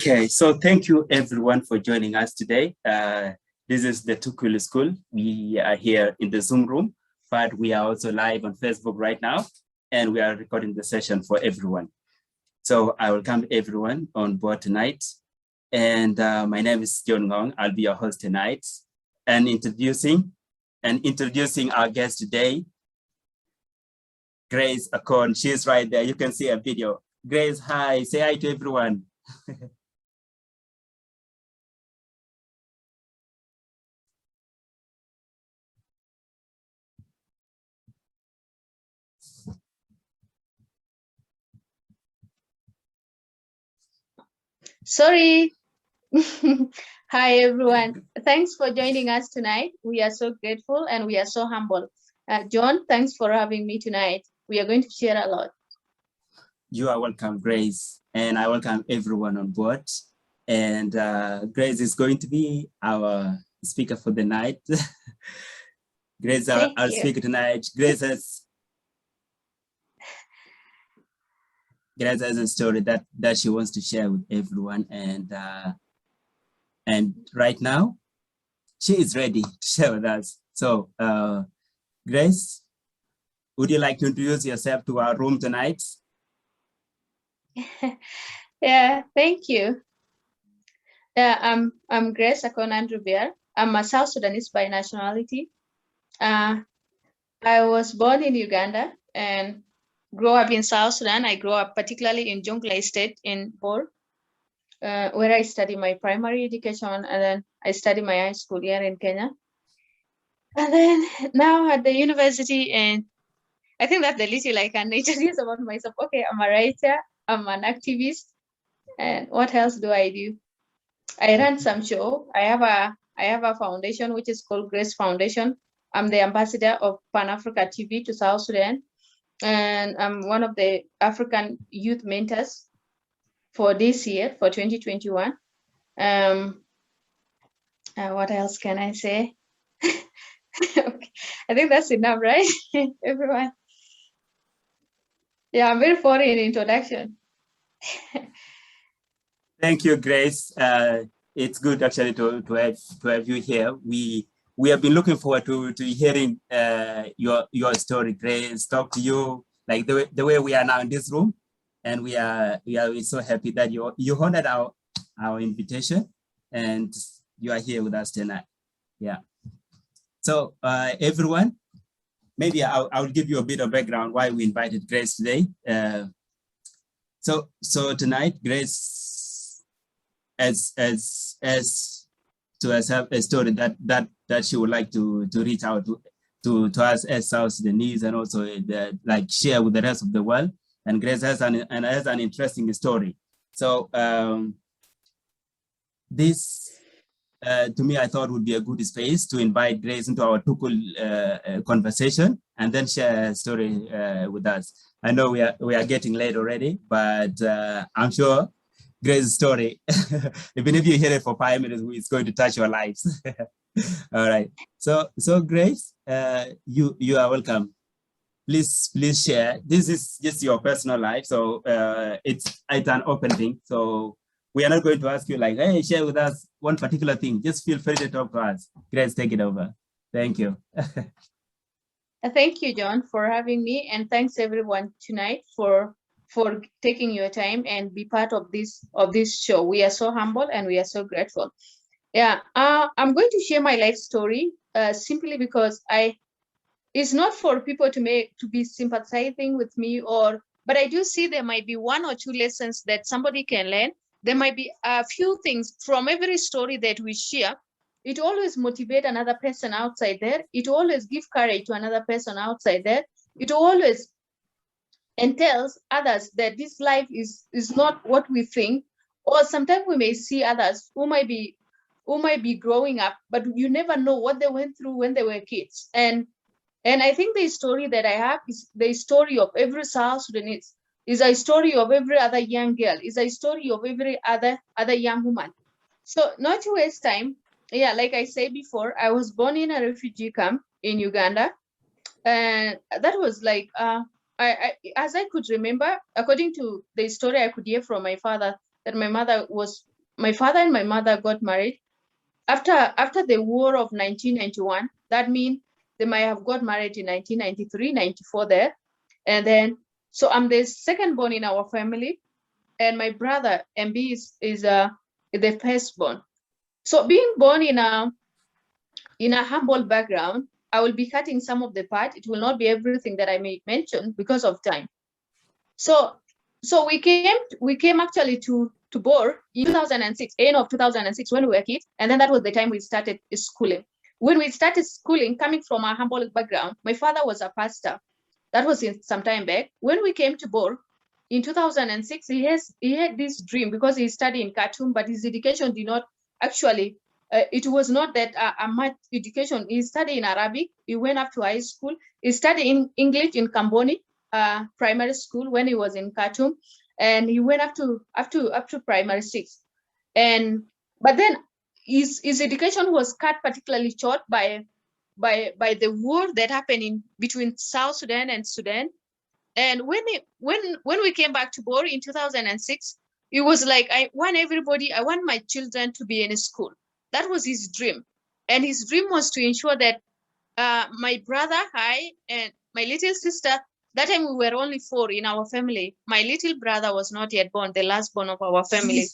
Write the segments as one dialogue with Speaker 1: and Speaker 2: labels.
Speaker 1: Okay, so thank you everyone for joining us today. This is the Tukulu School. We are here in the Zoom room, but we are also live on Facebook right now, and we are recording the session for everyone. So I welcome everyone on board tonight. And my name is John Ngong. I'll be your host tonight. And introducing our guest today, Grace Akon. She's right there. You can see a video. Grace, hi. Say hi to everyone.
Speaker 2: Sorry. Hi, everyone. Thanks for joining us tonight. We are so grateful and we are so humble. John, thanks for having me tonight. We are going to share a lot.
Speaker 1: You are welcome, Grace. And I welcome everyone on board. And Grace is going to be our speaker for the night. Grace, our speaker tonight. Grace has a story that she wants to share with everyone. And right now, she is ready to share with us. So, Grace, would you like to introduce yourself to our room tonight?
Speaker 2: Yeah, thank you. I'm Grace Akon Andrew Bear. I'm a South Sudanese by nationality. I was born in Uganda and grew up in South Sudan. I grew up particularly in Jonglei State in Bor, where I studied my primary education, and then I studied my high school here in Kenya. And then now at the university, and I think that's the little I can introduce about myself. Okay, I'm a writer, I'm an activist, and what else do I do? I run some show. I have a foundation which is called Grace Foundation. I'm the ambassador of Pan Africa TV to South Sudan, and I'm one of the African youth mentors for this year, for 2021. What else can I say? Okay. I think that's enough, right? Everyone. Yeah, I'm very foreign in introduction.
Speaker 1: Thank you, Grace. It's good actually to have you here. We have been looking forward to hearing your story, Grace. Talk to you like the way we are now in this room, and we're so happy that you honored our invitation, and you are here with us tonight. Yeah. So everyone, maybe I'll give you a bit of background why we invited Grace today. So tonight, Grace as to have a story that she would like to reach out to us as South Sudanese, and also like share with the rest of the world. And Grace has an interesting story. So this to me, I thought would be a good space to invite Grace into our Tukul conversation and then share a story with us. I know we are getting late already, but I'm sure Grace's story, even if you hear it for 5 minutes, it's going to touch your lives. All right. So Grace, you are welcome. Please share. This is just your personal life, so it's an open thing. So we are not going to ask you like, hey, share with us one particular thing. Just feel free to talk to us. Grace, take it over. Thank you.
Speaker 2: Thank you, John, for having me, and thanks everyone tonight for taking your time and be part of this show. We are so humble and we are so grateful. Yeah, I'm going to share my life story simply because it's not for people to be sympathizing with me, but I do see there might be one or two lessons that somebody can learn. There might be a few things from every story that we share. It always motivates another person outside there. It always gives courage to another person outside there. It always entails others that this life is not what we think, or sometimes we may see others who might be growing up, but you never know what they went through when they were kids. And I think the story that I have is the story of every South Sudanese, is a story of every other young girl, is a story of every other young woman. So not to waste time, yeah, like I said before, I was born in a refugee camp in Uganda. And that was like, as I could remember, according to the story I could hear from my father, that my mother was my father and my mother got married after the war of 1991. That means they might have got married in 1993, 94 there. And then, so I'm the second born in our family, and my brother MB is the firstborn. So being born in a humble background, I will be cutting some of the part. It will not be everything that I may mention because of time. So we came actually to Bor in 2006, end of 2006 when we were kids, and then that was the time we started schooling. When we started schooling, coming from a humble background, my father was a pastor. That was some time back. When we came to Bor in 2006, he had this dream because he studied in Khartoum, but his education did not actually. It was not that a much education. He studied in Arabic. He went up to high school. He studied in English in Kamboni primary school when he was in Khartoum, and he went up to primary 6. But then his education was cut particularly short by the war that happened in between South Sudan and Sudan. And when we came back to Bor in 2006, it was like, I want my children to be in school. That was his dream. And his dream was to ensure that my brother, I, and my little sister, that time we were only 4 in our family. My little brother was not yet born, the last born of our family.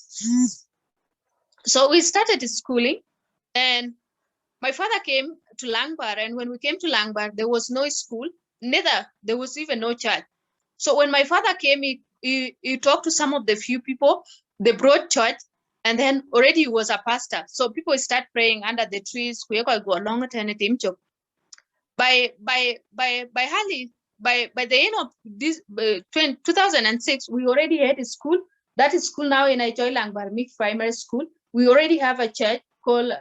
Speaker 2: So we started schooling, and my father came to Langbar, and when we came to Langbar, there was no school, neither there was even no church. So when my father came, he talked to some of the few people, they brought church, and then already he was a pastor. So people start praying under the trees. By the end of this 2006, we already had a school. That is school now in Aijoy Langbar Mixed Primary School. We already have a church called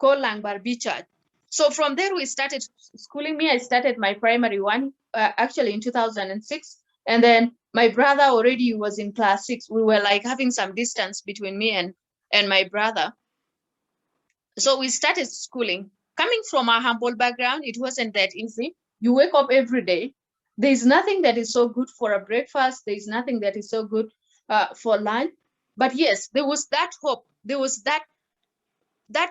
Speaker 2: Langbar B Church. So from there we started schooling. Me, I started my primary one actually in 2006, and then my brother already was in class 6. We were like having some distance between me and my brother. So we started schooling. Coming from a humble background, it wasn't that easy. You wake up every day. There's nothing that is so good for a breakfast. There's nothing that is so good for lunch. But yes, there was that hope. There was that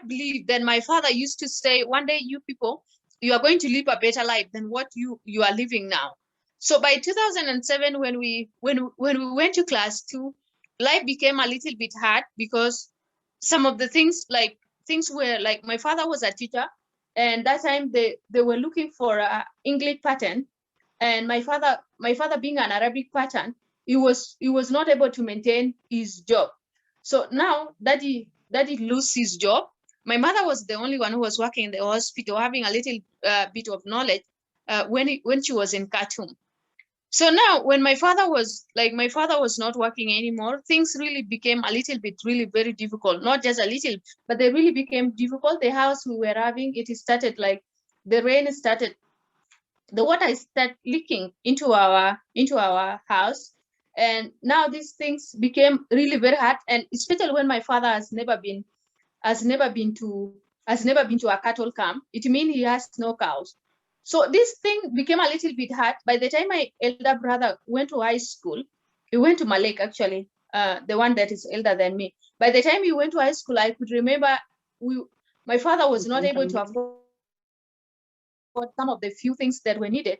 Speaker 2: belief that my father used to say, one day you people, you are going to live a better life than what you are living now. So by 2007, when we went to class 2, life became a little bit hard because some of the things were like, my father was a teacher, and that time they were looking for a English pattern, and my father being an Arabic pattern, he was not able to maintain his job. So now that he lose his job, my mother was the only one who was working in the hospital, having a little bit of knowledge when she was in Khartoum. So now when my father was not working anymore, things really became a little bit really very difficult. Not just a little, but they really became difficult. The house we were having, it started like the rain started, the water started leaking into our house. And now these things became really very hard. And especially when my father has never been to a cattle camp, it means he has no cows. So this thing became a little bit hard. By the time my elder brother went to high school, he went to Malek actually, the one that is elder than me. By the time he went to high school, I could remember my father was not able to afford some of the few things that were needed.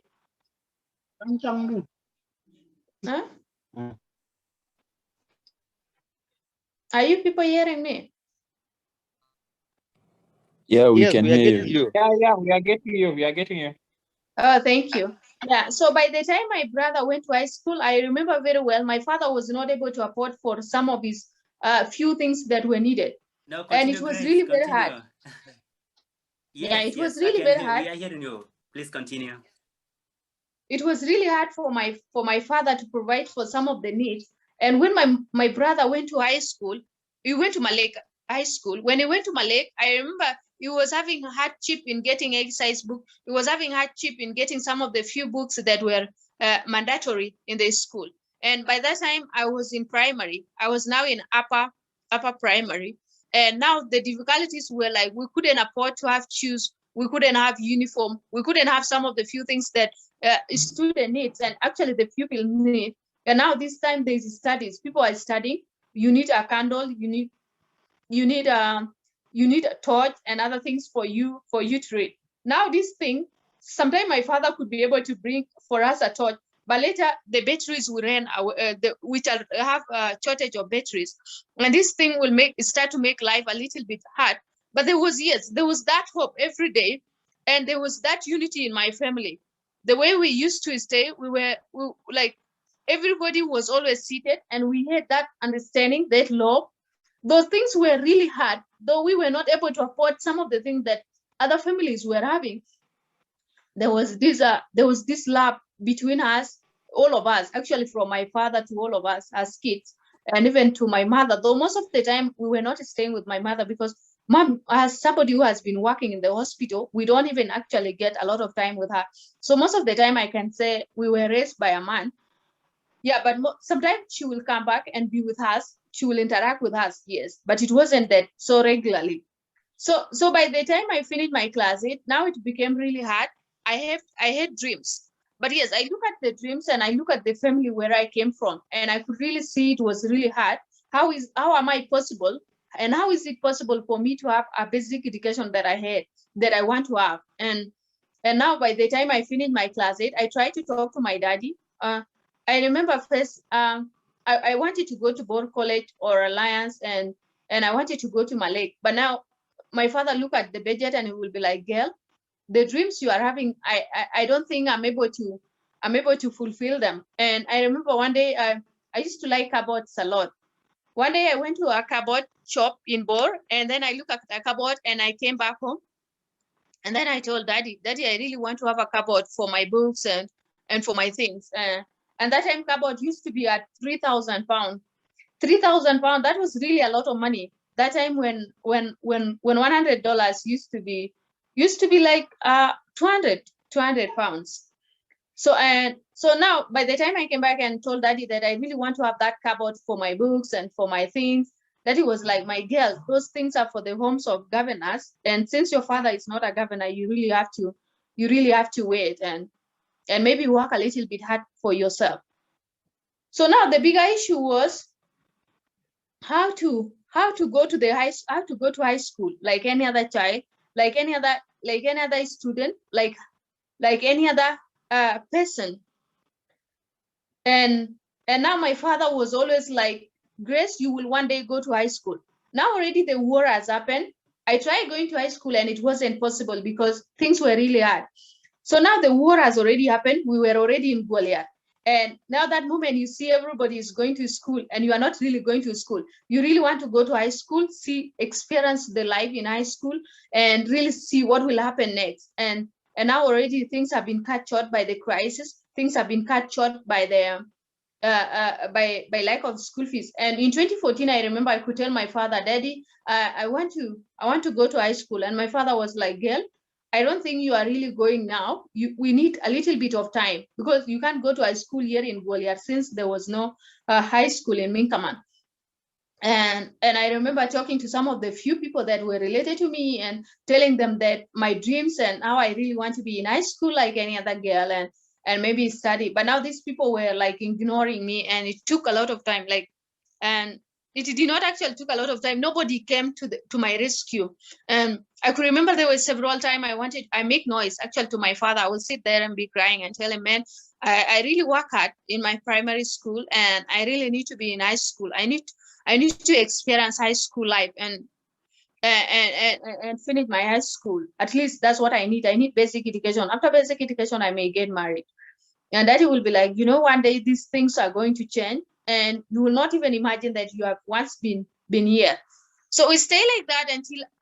Speaker 2: Huh? Are you people hearing me?
Speaker 3: Yeah, we
Speaker 4: Yes,
Speaker 3: can
Speaker 4: we are
Speaker 3: hear
Speaker 4: getting
Speaker 3: you.
Speaker 4: you.
Speaker 5: We are getting you. We are getting you.
Speaker 2: Oh, thank you. Yeah, so by the time my brother went to high school, I remember very well, my father was not able to afford for some of his few things that were needed.
Speaker 1: No,
Speaker 2: And
Speaker 1: continue,
Speaker 2: it was
Speaker 1: Grace,
Speaker 2: really
Speaker 1: continue.
Speaker 2: very hard.
Speaker 1: Yes,
Speaker 2: Yeah, it
Speaker 1: yes,
Speaker 2: was really
Speaker 1: I can
Speaker 2: very
Speaker 1: hear.
Speaker 2: hard.
Speaker 1: We are hearing you. Please continue.
Speaker 2: It was really hard for my father to provide for some of the needs. And when my brother went to high school, he went to Malek High School. When he went to Malek, I remember he was having a hardship in getting exercise book. He was having hardship in getting some of the few books that were mandatory in the school. And by that time, I was in primary. I was now in upper primary. And now the difficulties were like, we couldn't afford to have shoes. We couldn't have uniform. We couldn't have some of the few things that student needs, and actually the pupil need. And now this time there's studies. People are studying. You need a candle. You need you need a torch and other things for you to read. Now this thing, sometimes my father could be able to bring for us a torch, but later the batteries will run which have a shortage of batteries, and this thing will start to make life a little bit hard. But there was that hope every day, and there was that unity in my family. The way we used to stay, like everybody was always seated, and we had that understanding, that love. Those things were really hard, though we were not able to afford some of the things that other families were having. There was this love between us, all of us, actually, from my father to all of us as kids, and even to my mother. Though most of the time we were not staying with my mother, because mom, as somebody who has been working in the hospital, we don't even actually get a lot of time with her. So most of the time I can say we were raised by a man. Yeah, but sometimes she will come back and be with us. She will interact with us, yes, but it wasn't that so regularly. So by the time I finished my class 8, now it became really hard. I had dreams. But yes, I look at the dreams and I look at the family where I came from, and I could really see it was really hard. How am I possible? And how is it possible for me to have a basic education that I had, that I want to have? And now by the time I finished my class 8, I tried to talk to my daddy. I remember first I wanted to go to Bor College or Alliance, and I wanted to go to Malek. But now my father look at the budget and he will be like, girl, the dreams you are having, I don't think I'm able to fulfill them. And I remember one day I used to like cupboards a lot. One day I went to a cupboard shop in Bor, and then I looked at a cupboard and I came back home. And then I told daddy, I really want to have a cupboard for my books and for my things. And that time cupboard used to be at £3,000. £3,000, that was really a lot of money. That time when $100 used to be like 200 pounds. So now by the time I came back and told daddy that I really want to have that cupboard for my books and for my things, daddy was like, my girl, those things are for the homes of governors, and since your father is not a governor, you really have to wait and maybe work a little bit hard for yourself. So now the bigger issue was how to go to high school like any other child, like any other student, like any other person. And now my father was always like, Grace, you will one day go to high school. Now already the war has happened. I tried going to high school and it wasn't possible because things were really hard. So now the war has already happened. We were already in Goliath. And now that moment you see everybody is going to school and you are not really going to school. You really want to go to high school, experience the life in high school and really see what will happen next. And now already things have been cut short by the crisis. Things have been cut short by the by lack of school fees. And in 2014, I remember I could tell my father, Daddy, I want to go to high school. And my father was like, girl, I don't think you are really going now. We need a little bit of time because you can't go to high school here in Goliath since there was no high school in Minkaman. And I remember talking to some of the few people that were related to me and telling them that my dreams and how I really want to be in high school like any other girl and maybe study. But now these people were like ignoring me, and it took a lot of time. And it did not actually took a lot of time. Nobody came to my rescue. And I could remember there were several times I make noise actually to my father. I would sit there and be crying and tell him, man, I really work hard in my primary school and I really need to be in high school. I need to experience high school life and finish my high school. At least that's what I need. I need basic education. After basic education, I may get married. And daddy will be like, one day these things are going to change and you will not even imagine that you have once been here. So we stay like that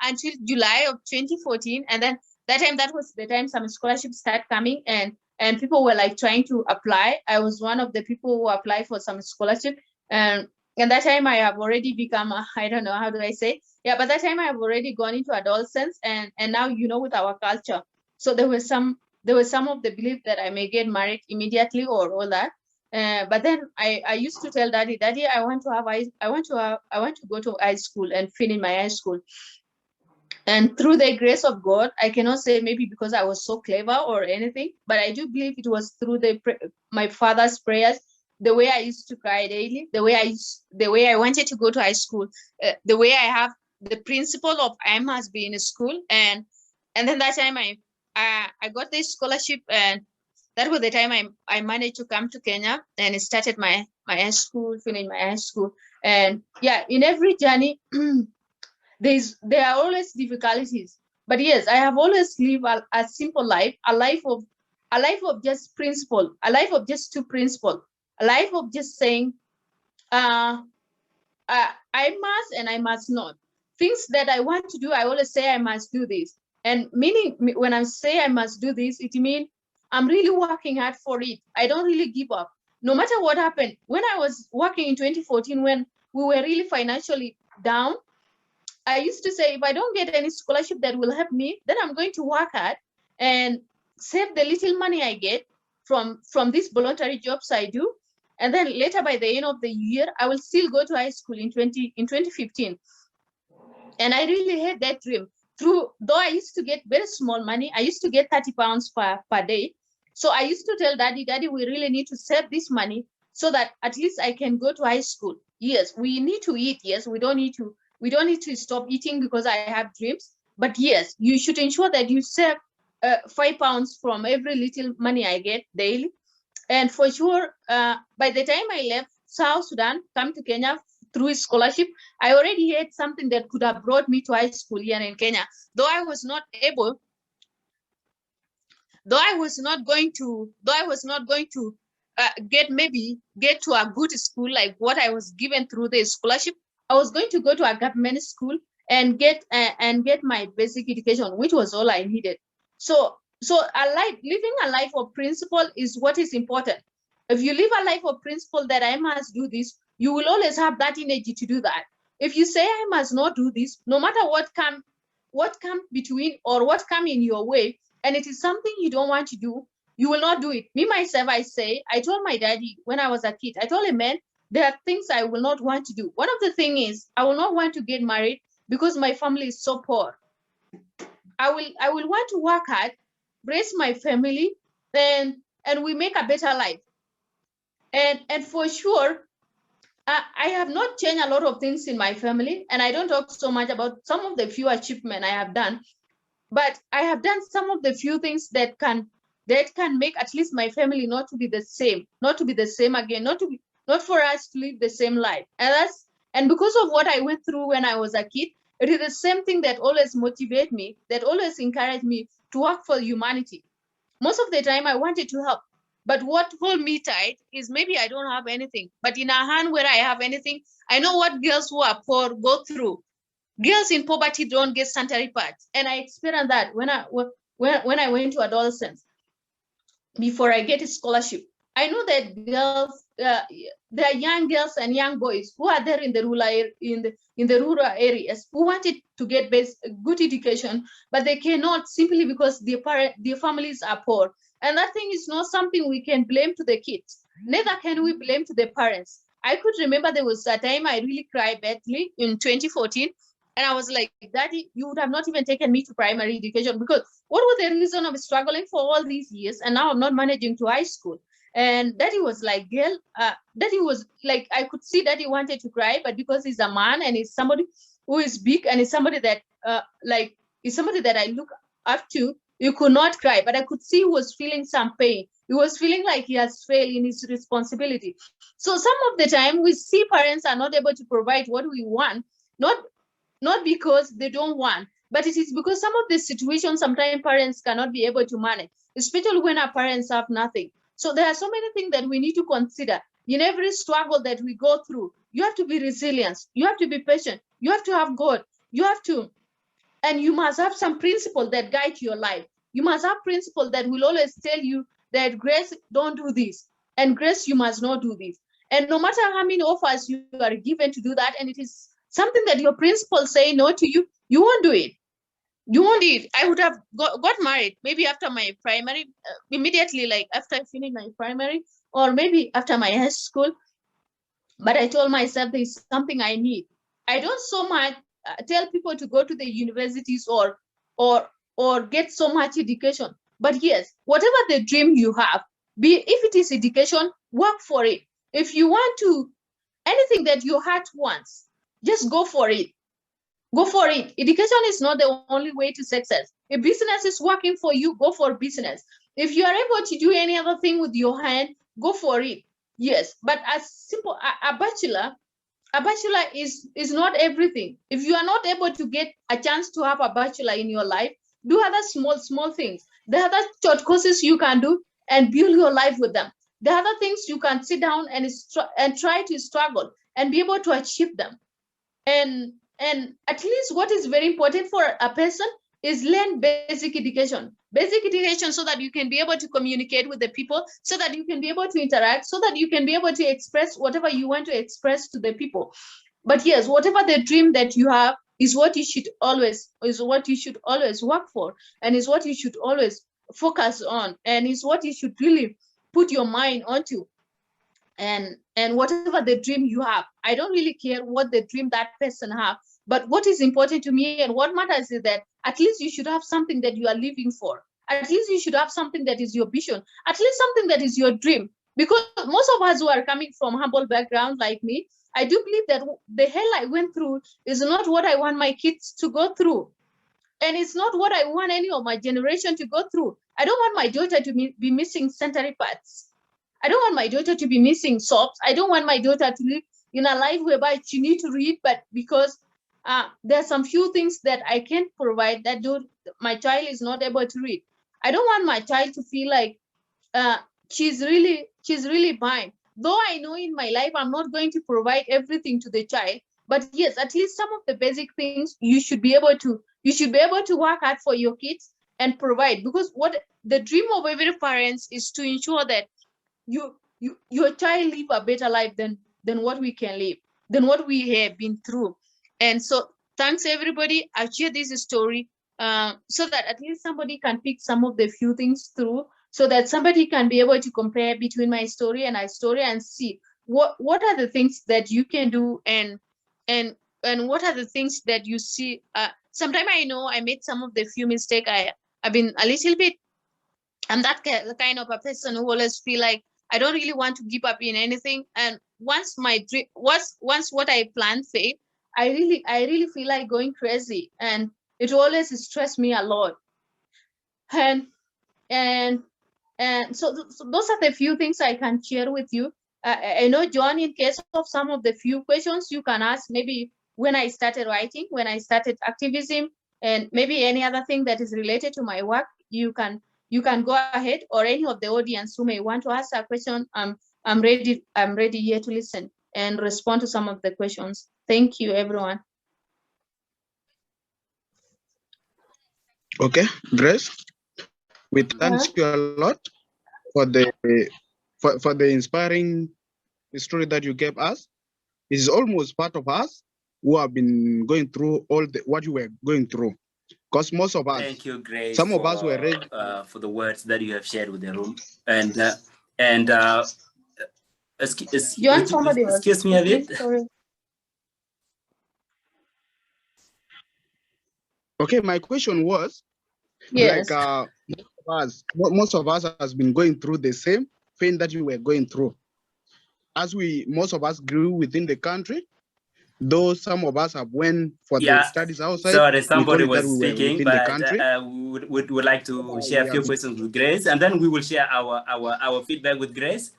Speaker 2: until July of 2014. And then that was the time some scholarships start coming and people were like trying to apply. I was one of the people who applied for some scholarship. And that time I have already become, I don't know, how do I say? Yeah, but that time I have already gone into adolescence and now, with our culture. So there was some of the belief that I may get married immediately or all that. But then I used to tell daddy, I want to go to high school and finish my high school. And through the grace of God, I cannot say maybe because I was so clever or anything, but I do believe it was through my father's prayers, the way I used to cry daily, the way I wanted to go to high school, the way I have the principal of I must be in school, and then that time I got this scholarship, and that was the time I managed to come to Kenya and started my high school, finished my high school. And yeah, in every journey, there are always difficulties. But yes, I have always lived a simple life, a life of just principle, a life of just two principles, a life of just saying, I must and I must not. Things that I want to do, I always say I must do this. And meaning, when I say I must do this, it means I'm really working hard for it. I don't really give up. No matter what happened, when I was working in 2014, when we were really financially down, I used to say, if I don't get any scholarship that will help me, then I'm going to work hard and save the little money I get from these voluntary jobs I do. And then later, by the end of the year, I will still go to high school in 2015. And I really had that dream. Though I used to get very small money, I used to get 30 pounds per day. So I used to tell Daddy, we really need to save this money so that at least I can go to high school. Yes, we need to eat. Yes, we don't need to stop eating because I have dreams. But yes, you should ensure that you save 5 pounds from every little money I get daily. And for sure, by the time I left South Sudan, come to Kenya through scholarship, I already had something that could have brought me to high school here in Kenya. Though I was not going to get to a good school like what I was given through the scholarship. I was going to go to a government school and get my basic education, which was all I needed. So living a life of principle is what is important. If you live a life of principle that I must do this, you will always have that energy to do that. If you say I must not do this, no matter what come between or what come in your way, and it is something you don't want to do, you will not do it. Me, myself, I told my daddy when I was a kid, I told him, man, there are things I will not want to do. One of the things is I will not want to get married because my family is so poor. I will want to work hard, raise my family, and we make a better life. And for sure, I have not changed a lot of things in my family, and I don't talk so much about some of the few achievements I have done, but I have done some of the few things that can make at least my family not to be the same again, not for us to live the same life. And because of what I went through when I was a kid, it is the same thing that always motivates me, that always encouraged me to work for humanity. Most of the time I wanted to help, but what hold me tight is maybe I don't have anything, but in a hand where I have anything, I know what girls who are poor go through. Girls in poverty don't get sanitary pads, and I experienced that when I went to adolescence. Before I get a scholarship, I know that girls, there are young girls and young boys who are there in the rural areas who wanted to get good education, but they cannot simply because their families are poor. And that thing is not something we can blame to the kids. Neither can we blame to the parents. I could remember there was a time I really cried badly in 2014. And I was like, Daddy, you would have not even taken me to primary education, because what was the reason of struggling for all these years? And now I'm not managing to high school. And Daddy was like, girl, Daddy was like, I could see that he wanted to cry, but because he's a man and he's somebody who is big and is somebody that is somebody that I look up to, you could not cry. But I could see he was feeling some pain. He was feeling like he has failed in his responsibility. So some of the time we see parents are not able to provide what we want, not because they don't want, but it is because some of the situations sometimes parents cannot be able to manage, especially when our parents have nothing. So there are so many things that we need to consider. In every struggle that we go through, you have to be resilient, you have to be patient, you have to have God, and you must have some principle that guide your life. You must have principle that will always tell you that Grace, don't do this, and Grace, you must not do this. And no matter how many offers you are given to do that, and it is something that your principal say no to you, you won't do it. You won't do it. I would have got married maybe after my primary, immediately, like after I finished my primary, or maybe after my high school. But I told myself there's something I need. I don't so much tell people to go to the universities or get so much education. But yes, whatever the dream you have, if it is education, work for it. If you want to, anything that your heart wants, just go for it. Go for it. Education is not the only way to success. If business is working for you, go for business. If you are able to do any other thing with your hand, go for it. Yes, but as simple a bachelor is not everything. If you are not able to get a chance to have a bachelor in your life, do other small things. There are other short courses you can do and build your life with them. There are other things you can sit down and try to struggle and be able to achieve them. And at least what is very important for a person is learn basic education so that you can be able to communicate with the people, so that you can be able to interact, so that you can be able to express whatever you want to express to the people. But yes, whatever the dream that you have is what you should always work for, and is what you should always focus on, and is what you should really put your mind onto. And whatever the dream you have, I don't really care what the dream that person have, but what is important to me and what matters is that at least you should have something that you are living for. At least you should have something that is your vision, at least something that is your dream. Because most of us who are coming from humble background like me, I do believe that the hell I went through is not what I want my kids to go through, and it's not what I want any of my generation to go through. I don't want my daughter to be missing sanitary pads. I don't want my daughter to be missing soaps. I don't want my daughter to live in a life whereby she needs to read, but because there are some few things that I can't provide, that my child is not able to read. I don't want my child to feel like uh, she's really behind. Though I know in my life I'm not going to provide everything to the child, but yes, at least some of the basic things you should be able to work hard for your kids and provide. Because what the dream of every parent is to ensure that your child live a better life than what we can live, than what we have been through. And so thanks everybody. I'll share this story so that at least somebody can pick some of the few things through, so that somebody can be able to compare between my story and our story and see what are the things that you can do, and what are the things that you see. Sometimes I know I made some of the few mistakes. I've been a little bit, I'm that kind of a person who always feel like I don't really want to give up in anything. And once my dream once what I planned failed, I really feel like going crazy, and it always stress me a lot. And and so those are the few things I can share with you. I know, John, in case of some of the few questions you can ask, maybe when I started writing, when I started activism, and maybe any other thing that is related to my work, you can go ahead, or any of the audience who may want to ask a question. I'm ready here to listen and respond to some of the questions. Thank you, everyone.
Speaker 3: Okay, Grace, we thank you a lot for the inspiring story that you gave us. It's almost part of us who have been going through what you were going through. Because most of us,
Speaker 1: thank you, Grace,
Speaker 3: some of us were raised
Speaker 1: for the words that you have shared with the room. And
Speaker 2: John, somebody was
Speaker 1: excuse me a bit.
Speaker 2: Sorry.
Speaker 3: Okay, my question was,
Speaker 2: yes,
Speaker 3: like most of us has been going through the same thing that you were going through. As most of us grew within the country, though some of us have went for the studies outside.
Speaker 1: Sorry, somebody was
Speaker 3: we
Speaker 1: speaking, but we would like to share a few questions with Grace, and then we will share our feedback with Grace.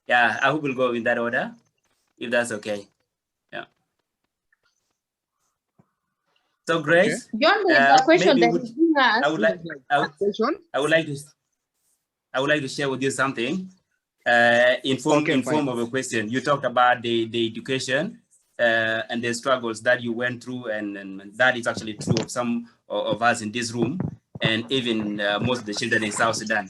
Speaker 1: Yeah, I hope we'll go in that order, if that's okay. Yeah. So Grace,
Speaker 2: okay. John, there's a question that
Speaker 1: I would like to share with you something in form of a question. You talked about the education and the struggles that you went through, and that is actually true of some of us in this room, and even most of the children in South Sudan.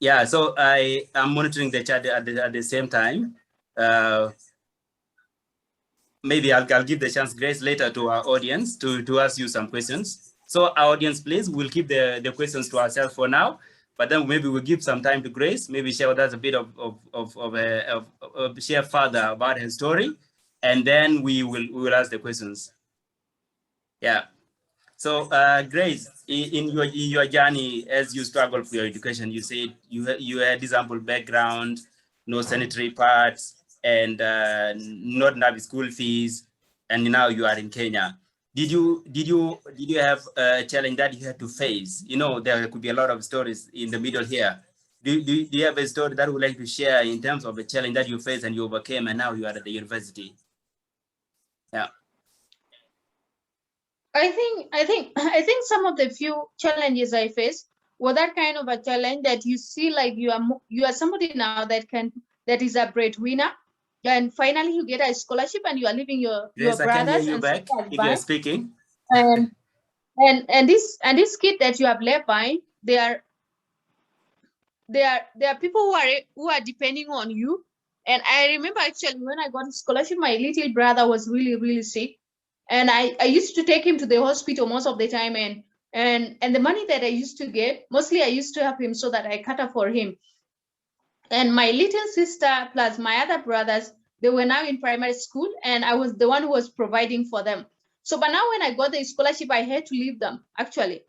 Speaker 1: Yeah, so I am monitoring the chat at the same time. Maybe I'll give the chance, Grace, later to our audience to ask you some questions. So our audience, please, we'll keep the questions to ourselves for now, but then maybe we'll give some time to Grace, maybe share with us a bit of share further about her story, and then we will ask the questions. Yeah. So Grace, in your journey as you struggle for your education, you said you had this humble background, no sanitary pads, and not enough school fees, and now you are in Kenya. Did you have a challenge that you had to face? You know, there could be a lot of stories in the middle here. Do you have a story that you would like to share in terms of a challenge that you faced and you overcame, and now you are at the university? Yeah.
Speaker 2: I think some of the few challenges I faced were that kind of a challenge that you see like you are somebody now that is a breadwinner, and finally you get a scholarship and you are leaving your
Speaker 1: Yes, I can hear
Speaker 2: brothers
Speaker 1: you
Speaker 2: and
Speaker 1: back
Speaker 2: sisters
Speaker 1: if you're
Speaker 2: behind,
Speaker 1: speaking.
Speaker 2: and this kid that you have left behind, they are people who are depending on you. And I remember actually when I got a scholarship, my little brother was really sick, and I used to take him to the hospital most of the time, and the money that I used to get, mostly I used to help him so that I cater for him. And my little sister plus my other brothers, they were now in primary school, and I was the one who was providing for them. So but now when I got the scholarship, I had to leave them actually.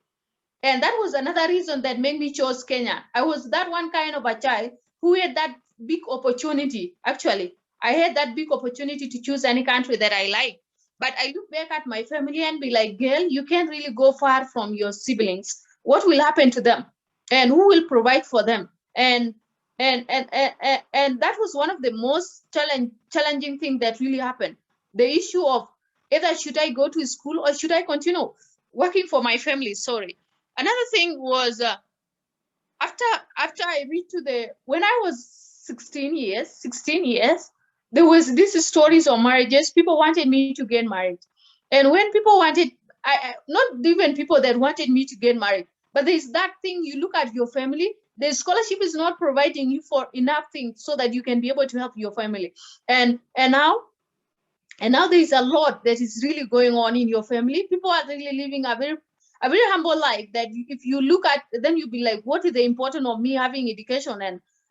Speaker 2: And that was another reason that made me choose Kenya. I was that one kind of a child who had that big opportunity. Actually, I had that big opportunity to choose any country that I like. But I look back at my family and be like, girl, you can't really go far from your siblings. What will happen to them? And who will provide for them? And that was one of the most challenging things that really happened. The issue of either should I go to school or should I continue working for my family? Sorry. Another thing was after I reached to the when I was 16 years, there was these stories of marriages. People wanted me to get married, and when people wanted, not even people that wanted me to get married, but there's that thing. You look at your family. The scholarship is not providing you for enough things so that you can be able to help your family, and now there's a lot that is really going on in your family. People are really living a very humble life that if you look at, then you'll be like, what is the importance of me having education,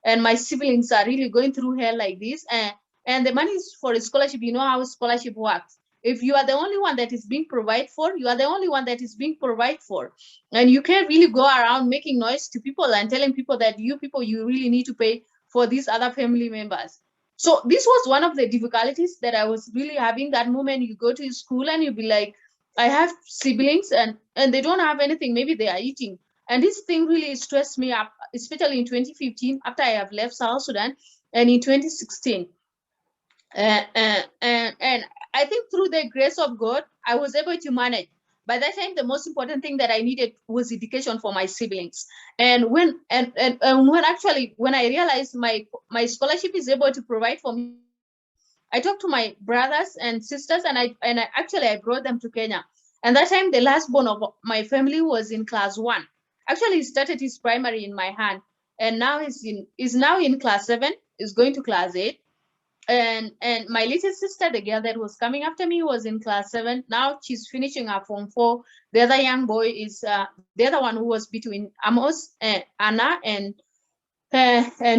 Speaker 2: and my siblings are really going through hell like this, and the money is for a scholarship. You know how scholarship works. If you are the only one that is being provided for, you are the only one that is being provided for, and you can't really go around making noise to people and telling people that you really need to pay for these other family members. So this was one of the difficulties that I was really having. That moment you go to school and you be like, I have siblings and they don't have anything. Maybe they are eating. And this thing really stressed me up, especially in 2015 after I have left South Sudan, and in 2016. And I think through the grace of God, I was able to manage. By that time, the most important thing that I needed was education for my siblings. And when actually when I realized my scholarship is able to provide for me, I talked to my brothers and sisters, and I brought them to Kenya. And that time, the last born of my family was in class 1. Actually, he started his primary in my hand, and now he's now in class 7. Is going to class 8. And my little sister, the girl that was coming after me, was in class 7. Now she's finishing her form 4. The other young boy is the other one who was between Amos, Anna, and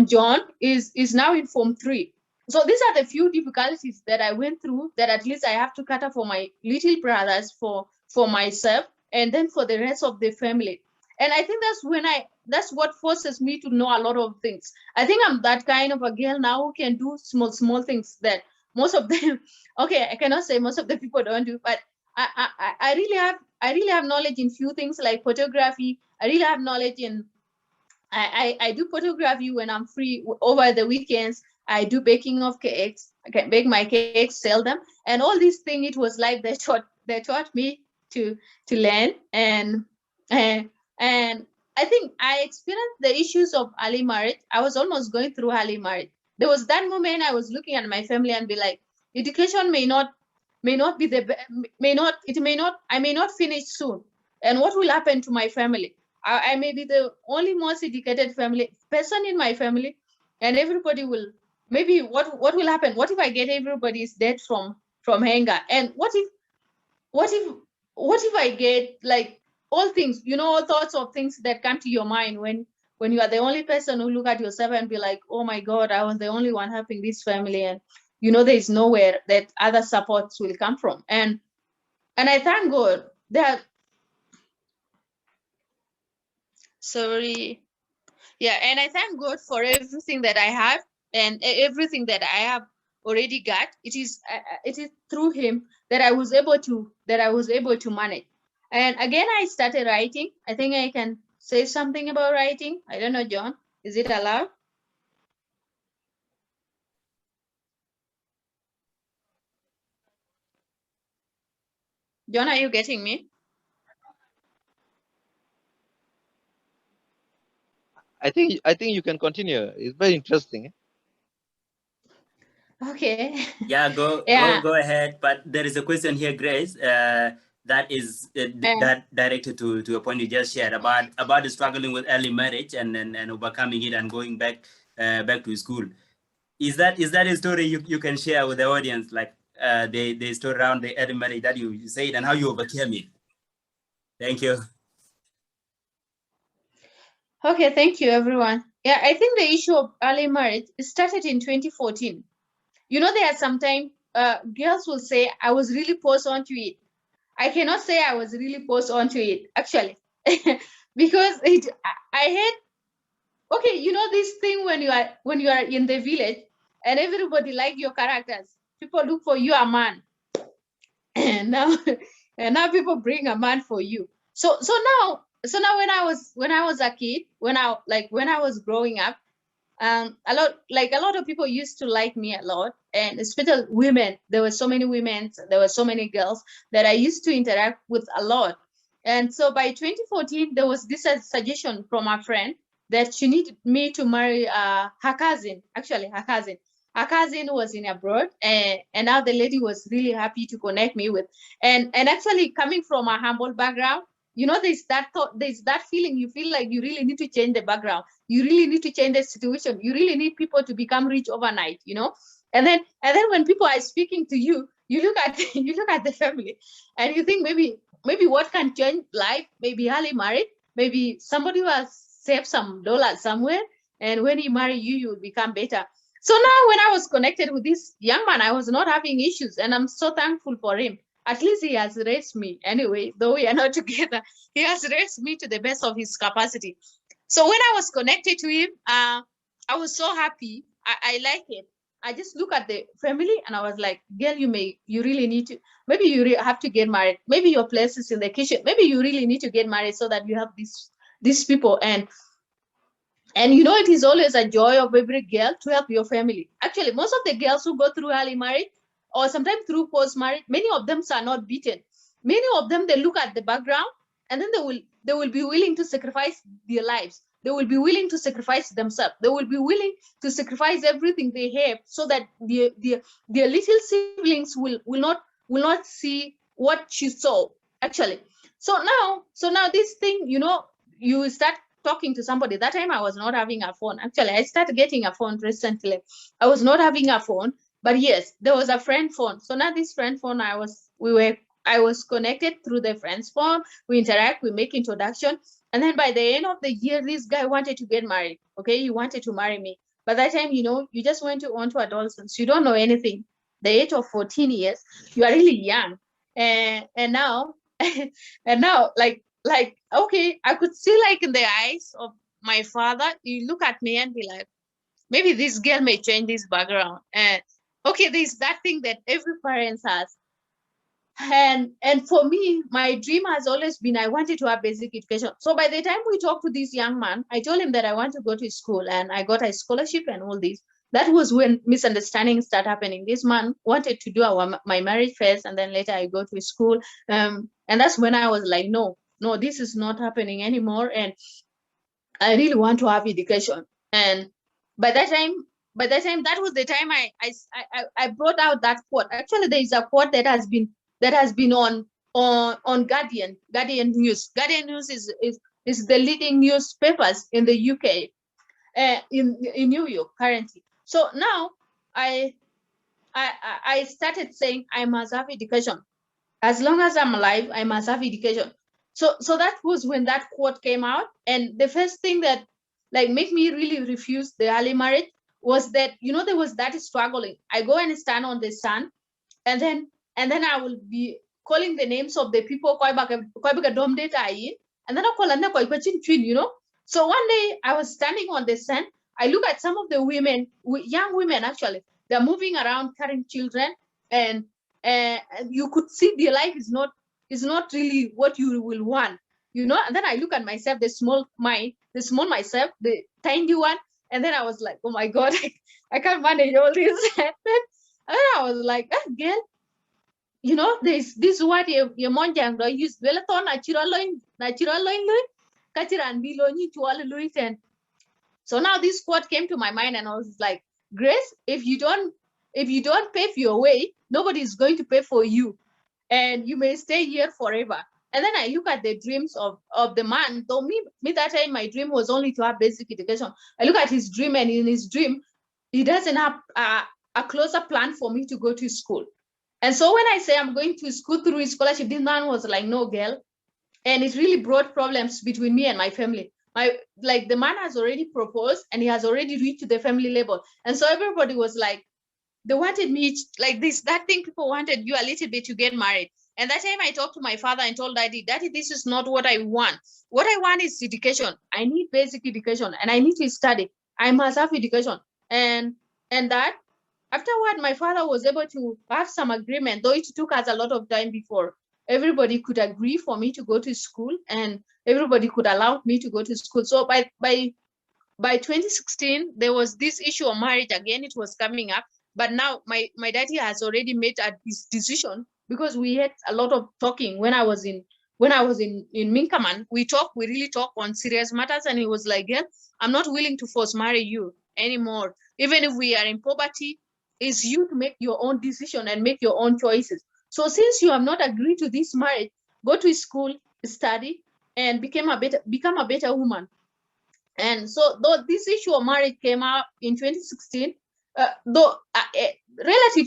Speaker 2: John is now in form 3. So these are the few difficulties that I went through, that at least I have to cater for my little brothers, for myself, and then for the rest of the family. And I think that's what forces me to know a lot of things. I think I'm that kind of a girl now who can do small things that most of them, okay, I cannot say most of the people don't do, but I really have knowledge in few things like photography. I really have knowledge in I do photography when I'm free over the weekends. I do baking of cakes. I can bake my cakes, sell them, and all these things. It was like they taught me to learn, and I think I experienced the issues of early marriage. I was almost going through early marriage. There was that moment I was looking at my family and be like, education may not be the may not it may not I may not finish soon, and what will happen to my family? I may be the only most educated family person in my family, and everybody will maybe what will happen? What if I get everybody's dead from hunger? And what if what if I get like all things, all thoughts of things that come to your mind when you are the only person who look at yourself and be like, oh my God, I was the only one helping this family, and there is nowhere that other supports will come from. And I thank God that sorry. Yeah, and I thank God for everything that I have and everything that I have already got. It is through him that I was able to manage. And again, I started writing. I think I can say something about writing. I don't know, John, is it allowed? John, are you getting me?
Speaker 4: I think you can continue. It's very interesting.
Speaker 2: Okay.
Speaker 1: Yeah, go
Speaker 2: Yeah.
Speaker 1: go ahead. But there is a question here, Grace, that is that directed to a point you just shared about struggling with early marriage and overcoming it and going back back to school. Is that a story you can share with the audience, like the story around the early marriage that you said and how you overcame it? Thank you.
Speaker 2: Okay, thank you, everyone. Yeah, I think the issue of early marriage started in 2014. You know, there are sometimes girls will say, I was really forced onto it. I cannot say I was really forced onto it, actually, because I had, okay, you know, this thing when you are in the village and everybody like your characters, people look for you a man, and now people bring a man for you. So now when I was a kid, when I was growing up, a lot of people used to like me a lot, and especially women. There were so many women, there were so many girls that I used to interact with a lot. And so by 2014, there was this suggestion from a friend that she needed me to marry her cousin. Actually, her cousin was in abroad, and now the lady was really happy to connect me with. And actually, coming from a humble background, you know, there's that thought, there's that feeling, you feel like you really need to change the background, you really need to change the situation, you really need people to become rich overnight, you know. And then when people are speaking to you, you look at you look at the family and you think maybe what can change life, maybe early married, maybe somebody who has saved some dollars somewhere, and when he marry you, you will become better. So now when I was connected with this young man, I was not having issues, and I'm so thankful for him. At least he has raised me anyway, though we are not together. He has raised me to the best of his capacity. So when I was connected to him, I was so happy. I like it. I just look at the family and I was like, girl, you really need to, maybe you have to get married. Maybe your place is in the kitchen. Maybe you really need to get married so that you have these people. And you know, it is always a joy of every girl to help your family. Actually, most of the girls who go through early marriage or sometimes through post marriage, many of them are not beaten. Many of them, they look at the background and then they will be willing to sacrifice their lives. They will be willing to sacrifice themselves. They will be willing to sacrifice everything they have so that their little siblings will not see what she saw, actually. So now this thing, you know, you start talking to somebody. That time I was not having a phone. Actually, I started getting a phone recently. I was not having a phone, but yes, there was a friend phone. So now this friend phone, I was connected through the friend's phone. We interact, we make introduction. And then by the end of the year, this guy wanted to get married. Okay, he wanted to marry me. By that time, you know, you just went on to adolescence. You don't know anything. The age of 14 years, you are really young. And now, and now, like okay, I could see, like, in the eyes of my father, you look at me and be like, maybe this girl may change this background. And okay, there's that thing that every parent has. And for me, my dream has always been, I wanted to have basic education. So by the time we talked to this young man, I told him that I want to go to school, and I got a scholarship and all this. That was when misunderstandings start happening. This man wanted to do my marriage first, and then later I go to school. And that's when I was like, no, this is not happening anymore. And I really want to have education. And by that time, that was the time I brought out that quote. Actually, there is a quote that has been on Guardian News. Guardian News is the leading newspapers in the UK, in New York currently. So now I started saying I must have education. As long as I'm alive, I must have education. So that was when that quote came out. And the first thing that, like, made me really refuse the early marriage was that, you know, there was that struggling. I go and stand on the sun, and then I will be calling the names of the people, and then I call and you know. So one day I was standing on the sand. I look at some of the women, young women actually, they're moving around carrying children, and you could see their life is not really what you will want, you know. And then I look at myself, the small myself, the tiny one, and then I was like, oh my God, I can't manage all this. And then I was like, ah, girl, you know, this word you monjang do use well to natural line kachiran bilo ni to all and so now this quote came to my mind, and I was like, Grace, if you don't pave your way, nobody is going to pay for you, and you may stay here forever. And then I look at the dreams of the man. Though me that time my dream was only to have basic education. I look at his dream, and in his dream, he doesn't have a closer plan for me to go to school. And so when I say I'm going to school through his scholarship, this man was like, no, girl. And it really brought problems between me and my family. The man has already proposed, and he has already reached the family level. And so everybody was like, they wanted me like this, that thing people wanted you a little bit to get married. And that time I talked to my father and told Daddy, this is not what I want. What I want is education. I need basic education, and I need to study. I must have education. And that afterward, my father was able to have some agreement, though it took us a lot of time before everybody could agree for me to go to school, and everybody could allow me to go to school. So by 2016, there was this issue of marriage again. It was coming up, but now my daddy has already made this decision, because we had a lot of talking when I was in Minkaman. We really talk on serious matters, and he was like, "Girl, I'm not willing to force marry you anymore. Even if we are in poverty, it's you to make your own decision and make your own choices. So since you have not agreed to this marriage, go to school, study, and become a better woman." And so though this issue of marriage came up in 2016,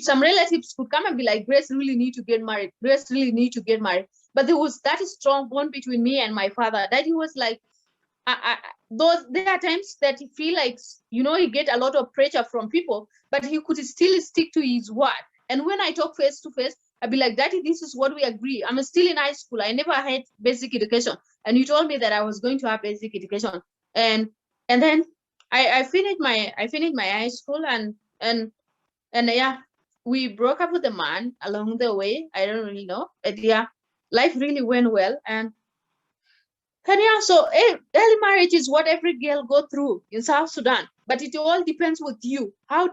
Speaker 2: some relatives could come and be like, Grace really need to get married. Grace really need to get married. But there was that strong bond between me and my father that he was like, there are times that he feel like, you know, he get a lot of pressure from people, but he could still stick to his word. And when I talk face to face, I'd be like, Daddy, this is what we agree. I'm still in high school. I never had basic education. And you told me that I was going to have basic education. And then I finished my high school, and yeah, we broke up with the man along the way. I don't really know. But yeah, life really went well. And yeah, so early marriage is what every girl go through in South Sudan, but it all depends with you. What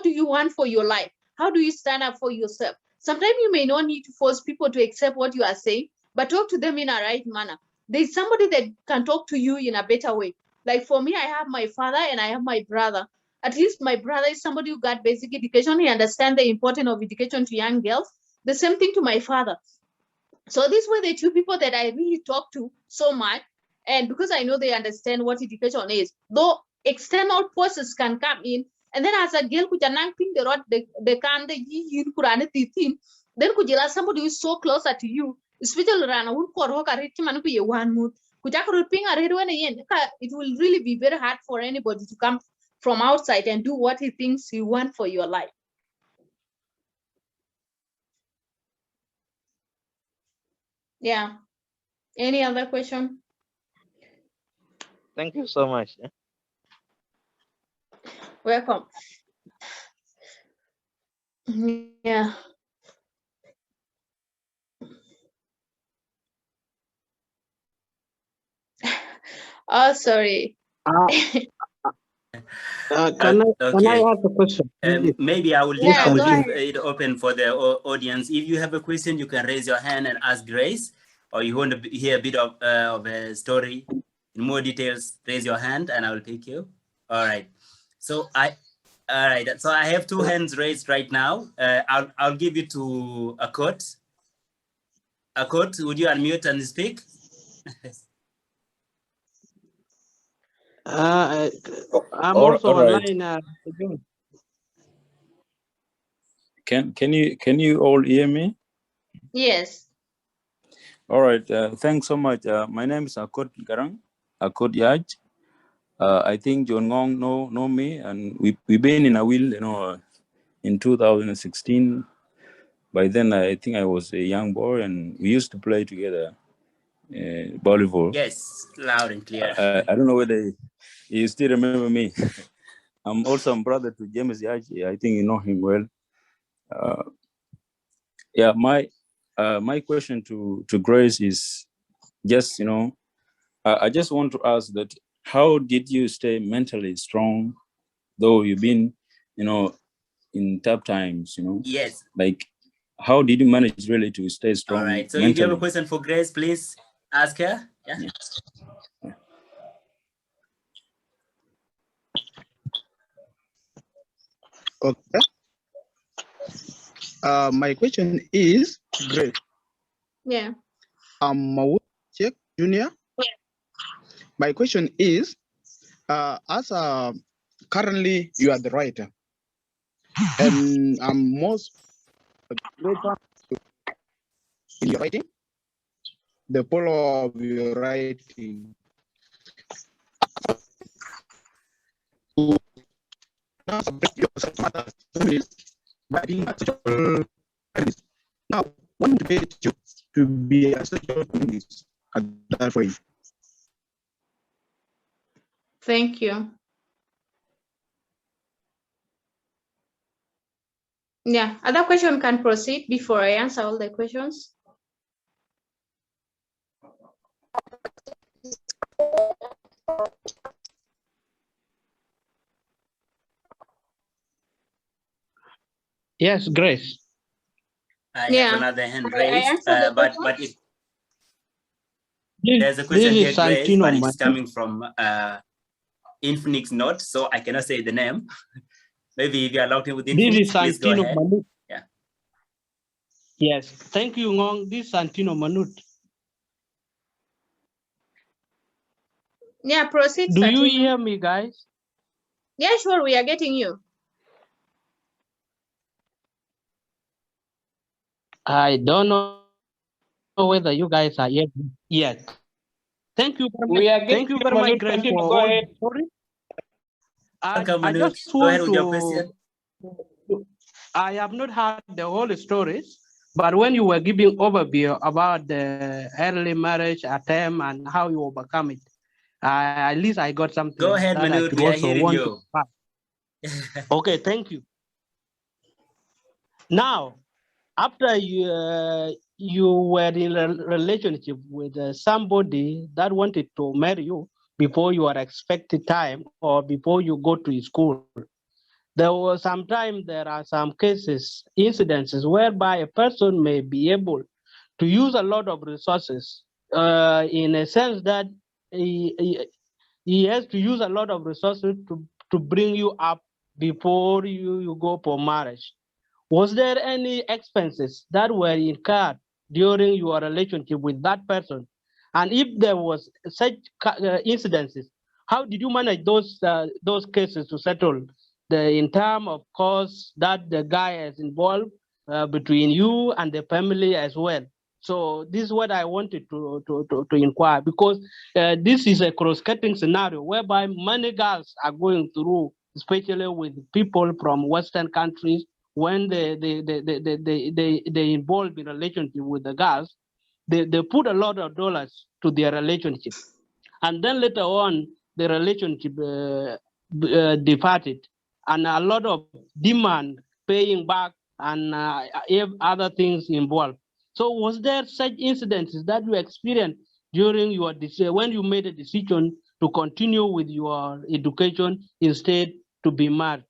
Speaker 2: do you want for your life? How do you stand up for yourself? Sometimes you may not need to force people to accept what you are saying, but talk to them in a right manner. There's somebody that can talk to you in a better way. Like for me, I have my father and I have my brother. At least my brother is somebody who got basic education. He understands the importance of education to young girls. The same thing to my father. So these were the two people that I really talked to so much. And because I know they understand what education is, though external forces can come in, and then as a girl, the road, they can then could somebody who is so closer to you, especially around it will really be very hard for anybody to come from outside and do what he thinks you want for your life. Yeah. Any other question?
Speaker 4: Thank you so much.
Speaker 2: Welcome. Yeah. Oh, sorry.
Speaker 3: Can I ask a question?
Speaker 1: Maybe I will
Speaker 2: Yeah,
Speaker 1: leave it open for the audience. If you have a question, you can raise your hand and ask Grace, or you want to hear a bit of a story in more details, raise your hand and I will take you. All right. So I have two hands raised right now. I'll give you to Akot. Akot, would you unmute and speak?
Speaker 5: I'm also online. Can you all hear me?
Speaker 2: Yes.
Speaker 5: All right. Thanks so much. My name is Akot Garang, Akot Yaj. I think John Ngong know me, and we've been in a will, in 2016. By then, I think I was a young boy, and we used to play together, volleyball.
Speaker 1: Yes, loud and clear.
Speaker 5: I don't know whether you still remember me. I'm also a brother to James Yaji. I think you know him well. Yeah, my question to Grace is just, you know, I just want to ask that how did you stay mentally strong, though you've been, you know, in tough times, you know?
Speaker 1: Yes.
Speaker 5: Like, how did you manage really to stay
Speaker 1: All
Speaker 5: strong
Speaker 1: right. So
Speaker 5: mentally?
Speaker 1: if you have a question for Grace, please ask her. Yeah.
Speaker 3: Okay. My question is, great.
Speaker 2: Yeah.
Speaker 3: Mawud Sheikh Junior. My question is, as currently you are the writer, and I'm most grateful in your writing, the follow of your writing. To now separate yourself from other stories by being a social analyst. Now, what motivates you to be a social analyst at that point?
Speaker 2: Thank you. Yeah, other question can proceed before I answer all the questions.
Speaker 6: Yes, Grace.
Speaker 1: I
Speaker 2: Yeah.
Speaker 1: have another hand
Speaker 2: I
Speaker 1: raised,
Speaker 2: answered the
Speaker 1: but
Speaker 2: question.
Speaker 1: if there's a question
Speaker 6: This
Speaker 1: here,
Speaker 6: is
Speaker 1: Grace,
Speaker 6: Santino
Speaker 1: but it's
Speaker 6: Manu.
Speaker 1: coming from Infinix Note, so I cannot say the name. Maybe if you allow me with
Speaker 6: This
Speaker 1: Infinix,
Speaker 6: is
Speaker 1: please go
Speaker 6: Santino
Speaker 1: ahead.
Speaker 6: Manu.
Speaker 1: Yeah.
Speaker 6: Yes, thank you, Ngong. This is Santino Manut.
Speaker 2: Yeah, proceed,
Speaker 6: Do you
Speaker 2: Santino.
Speaker 6: hear me, guys?
Speaker 2: Yeah, sure, we are getting you.
Speaker 6: I don't know whether you guys are here yet. Thank you very much.
Speaker 7: We are
Speaker 6: Thank you
Speaker 7: getting
Speaker 6: very much,
Speaker 7: Manute.
Speaker 6: Grace,
Speaker 7: Continue,
Speaker 6: for
Speaker 7: go
Speaker 6: all
Speaker 7: ahead.
Speaker 6: the story.
Speaker 1: Welcome,
Speaker 6: I
Speaker 1: Manute.
Speaker 6: just
Speaker 1: Go ahead
Speaker 6: want
Speaker 1: with your question.
Speaker 6: I have not heard the whole stories, but when you were giving overview about the early marriage attempt and how you overcome it, at least I got something
Speaker 1: Go ahead,
Speaker 6: that I
Speaker 1: Manute.
Speaker 6: could
Speaker 1: We are
Speaker 6: also
Speaker 1: hearing
Speaker 6: want to
Speaker 1: you.
Speaker 6: pass. Okay, thank you. Now, after you were in a relationship with somebody that wanted to marry you before your expected time or before you go to school, there was sometimes there are some cases, incidences whereby a person may be able to use a lot of resources in a sense that he has to use a lot of resources to bring you up before you go for marriage. Was there any expenses that were incurred during your relationship with that person? And if there was such incidences, how did you manage those cases to settle in terms of costs that the guy is involved between you and the family as well? So this is what I wanted to inquire, because this is a cross-cutting scenario whereby many girls are going through, especially with people from Western countries. When they involve in relationship with the girls, they put a lot of dollars to their relationship, and then later on the relationship departed, and a lot of demand paying back and other things involved. So was there such incidents that you experienced during your when you made a decision to continue with your education instead to be married?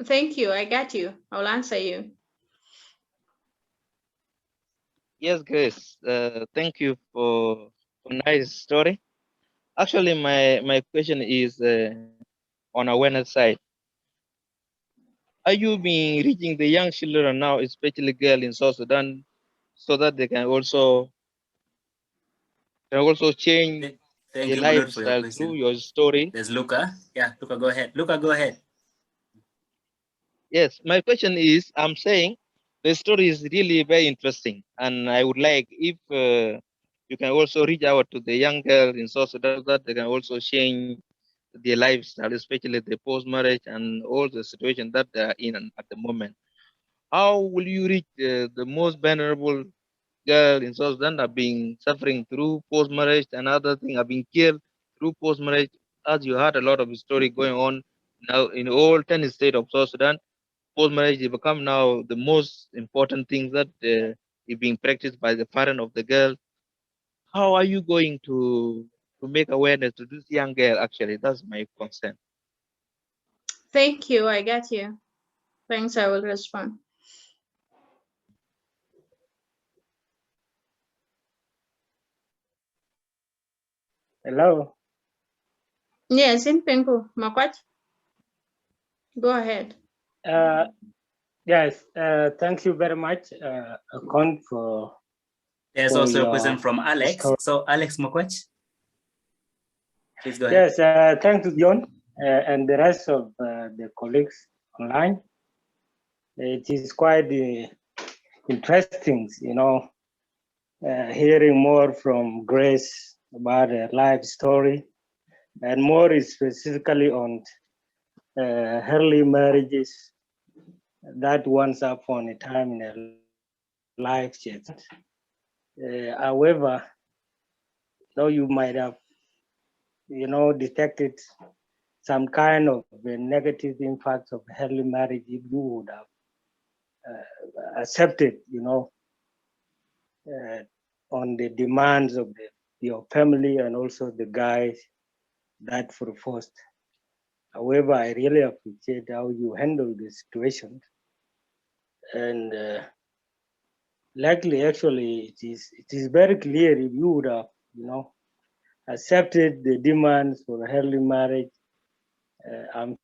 Speaker 2: Thank you. I got you. I'll answer you.
Speaker 4: Yes, Grace. Thank you for nice story. Actually, my question is on awareness side. Are you being reaching the young children now, especially girls in South Sudan, so that they can also change
Speaker 1: Thank
Speaker 4: their
Speaker 1: you, Manute, for your
Speaker 4: lifestyle through
Speaker 1: question.
Speaker 4: your story?
Speaker 1: There's Luca. Yeah, Luca, go ahead. Luca, go ahead.
Speaker 4: Yes, my question is, I'm saying the story is really very interesting, and I would like if you can also reach out to the young girls in South Sudan so that they can also change their lifestyle, especially the post-marriage and all the situation that they are in at the moment. How will you reach the most vulnerable girl in South Sudan are being suffering through post-marriage and other things are being killed through post-marriage? as you had a lot of story going on now in all 10 states of South Sudan, forced marriage has become now the most important thing that is being practiced by the parent of the girl. How are you going to make awareness to this young girl? Actually, that's my concern.
Speaker 2: Thank you. I got you. Thanks. I will respond.
Speaker 7: Hello.
Speaker 2: Yes, in Penku. Makwach. Go ahead.
Speaker 7: Yes, thank you very much, Akon,
Speaker 1: There's
Speaker 7: for
Speaker 1: also a question
Speaker 7: your
Speaker 1: from Alex.
Speaker 7: story.
Speaker 1: So Alex Mokwach, please go ahead.
Speaker 7: Yes, thank you, John, and the rest of the colleagues online. It is quite interesting, hearing more from Grace about her life story, and more specifically on early marriages that once upon a time in her life. However, though you might have, detected some kind of negative impacts of early marriage if you would have accepted, on the demands of your family and also the guys that proposed. However, I really appreciate how you handle the situation. And likely, actually, it is very clear if you would have, accepted the demands for early marriage, I'm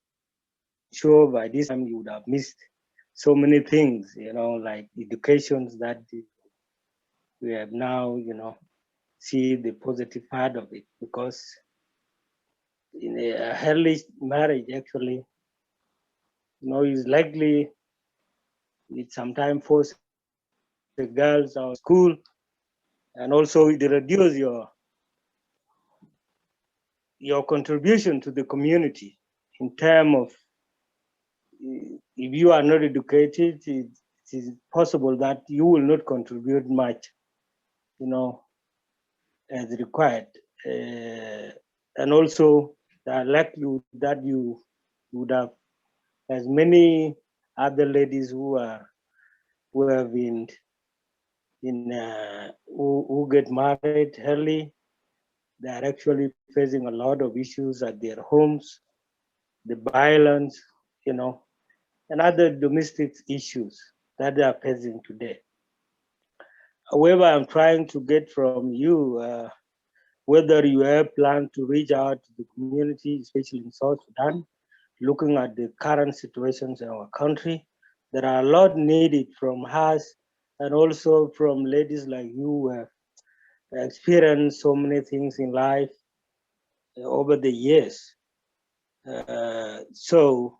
Speaker 7: sure by this time you would have missed so many things, like educations that we have now, see the positive part of it, because in a early marriage, actually, is likely it sometimes forces the girls out of school, and also it reduces your contribution to the community in terms of, if you are not educated, it is possible that you will not contribute much, as required. And also the likelihood that you would have as many other ladies who have been who get married early. They are actually facing a lot of issues at their homes, the violence, and other domestic issues that they are facing today. However, I'm trying to get from you whether you have planned to reach out to the community, especially in South Sudan, looking at the current situations in our country. There are a lot needed from us and also from ladies like you who have experienced so many things in life over the years. So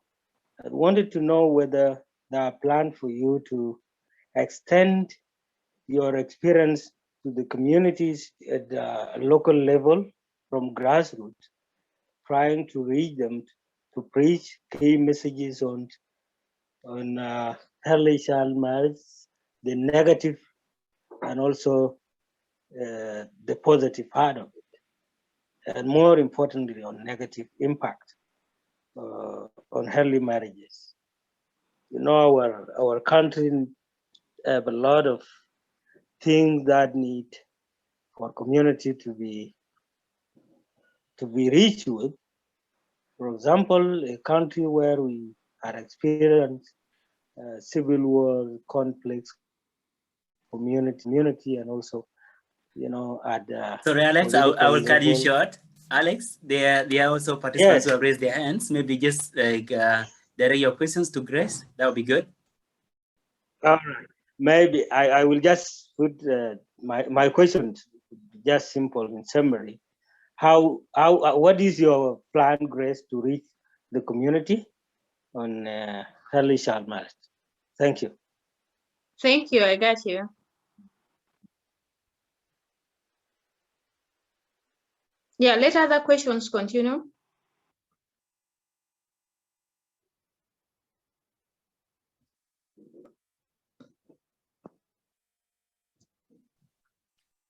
Speaker 7: I wanted to know whether there are plans for you to extend your experience to the communities at the local level from grassroots, trying to reach them to preach key messages on early child marriage, the negative and also the positive part of it, and more importantly on negative impact on early marriages. Our country have a lot of things that need for community to be reached with. For example, a country where we are experiencing civil war, conflicts, community, and also, at the
Speaker 1: Sorry, Alex, I
Speaker 7: political
Speaker 1: will cut you
Speaker 7: level.
Speaker 1: short. Alex, there are also participants
Speaker 7: Yes.
Speaker 1: who have raised their hands. Maybe just direct your questions to Grace. That would be good.
Speaker 7: All right. Maybe I will just put my questions just simple in summary. What is your plan, Grace, to reach the community on early child marriage? Thank you.
Speaker 2: Thank you. I got you. Yeah, let other questions continue.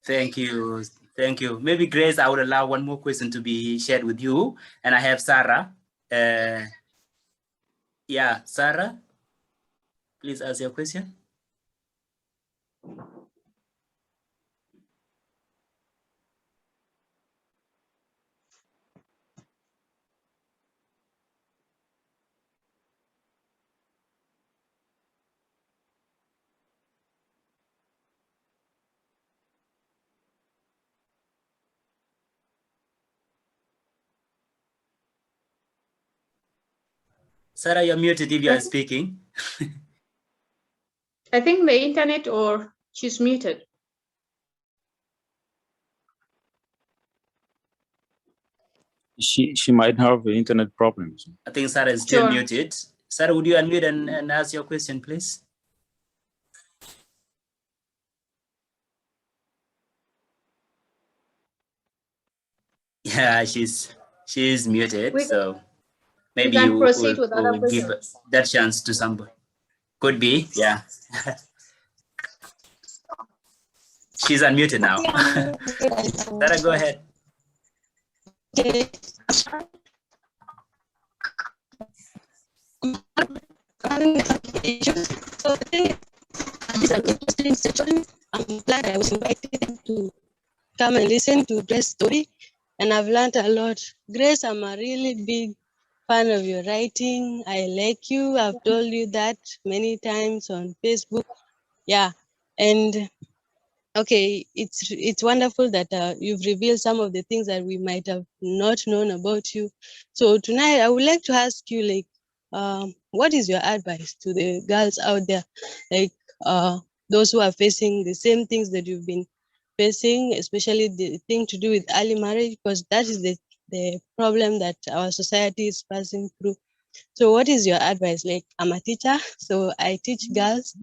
Speaker 1: Thank you. Thank you. Maybe Grace, I would allow one more question to be shared with you. And I have Sarah. Yeah, Sarah, please ask your question. Sarah, you're muted if you are speaking.
Speaker 2: I think the internet or she's muted.
Speaker 5: She might have internet problems.
Speaker 1: I think Sarah is still
Speaker 2: Sure.
Speaker 1: muted. Sarah, would you unmute and ask your question, please? Yeah, she's muted, so maybe
Speaker 2: can
Speaker 1: you
Speaker 2: proceed with other
Speaker 1: will give
Speaker 2: questions.
Speaker 1: that chance to somebody. Could be, yeah. She's unmuted now. Sarah, go ahead.
Speaker 8: I'm glad I was invited to come and listen to Grace's story, and I've learned a lot. Grace, I'm a really big fan of your writing. I like you. I've told you that many times on Facebook. Yeah, and okay, it's wonderful that you've revealed some of the things that we might have not known about you. So tonight, I would like to ask you, like, what is your advice to the girls out there, like those who are facing the same things that you've been facing, especially the thing to do with early marriage, because that is the problem that our society is passing through. So what is your advice? Like, I'm a teacher, so I teach girls,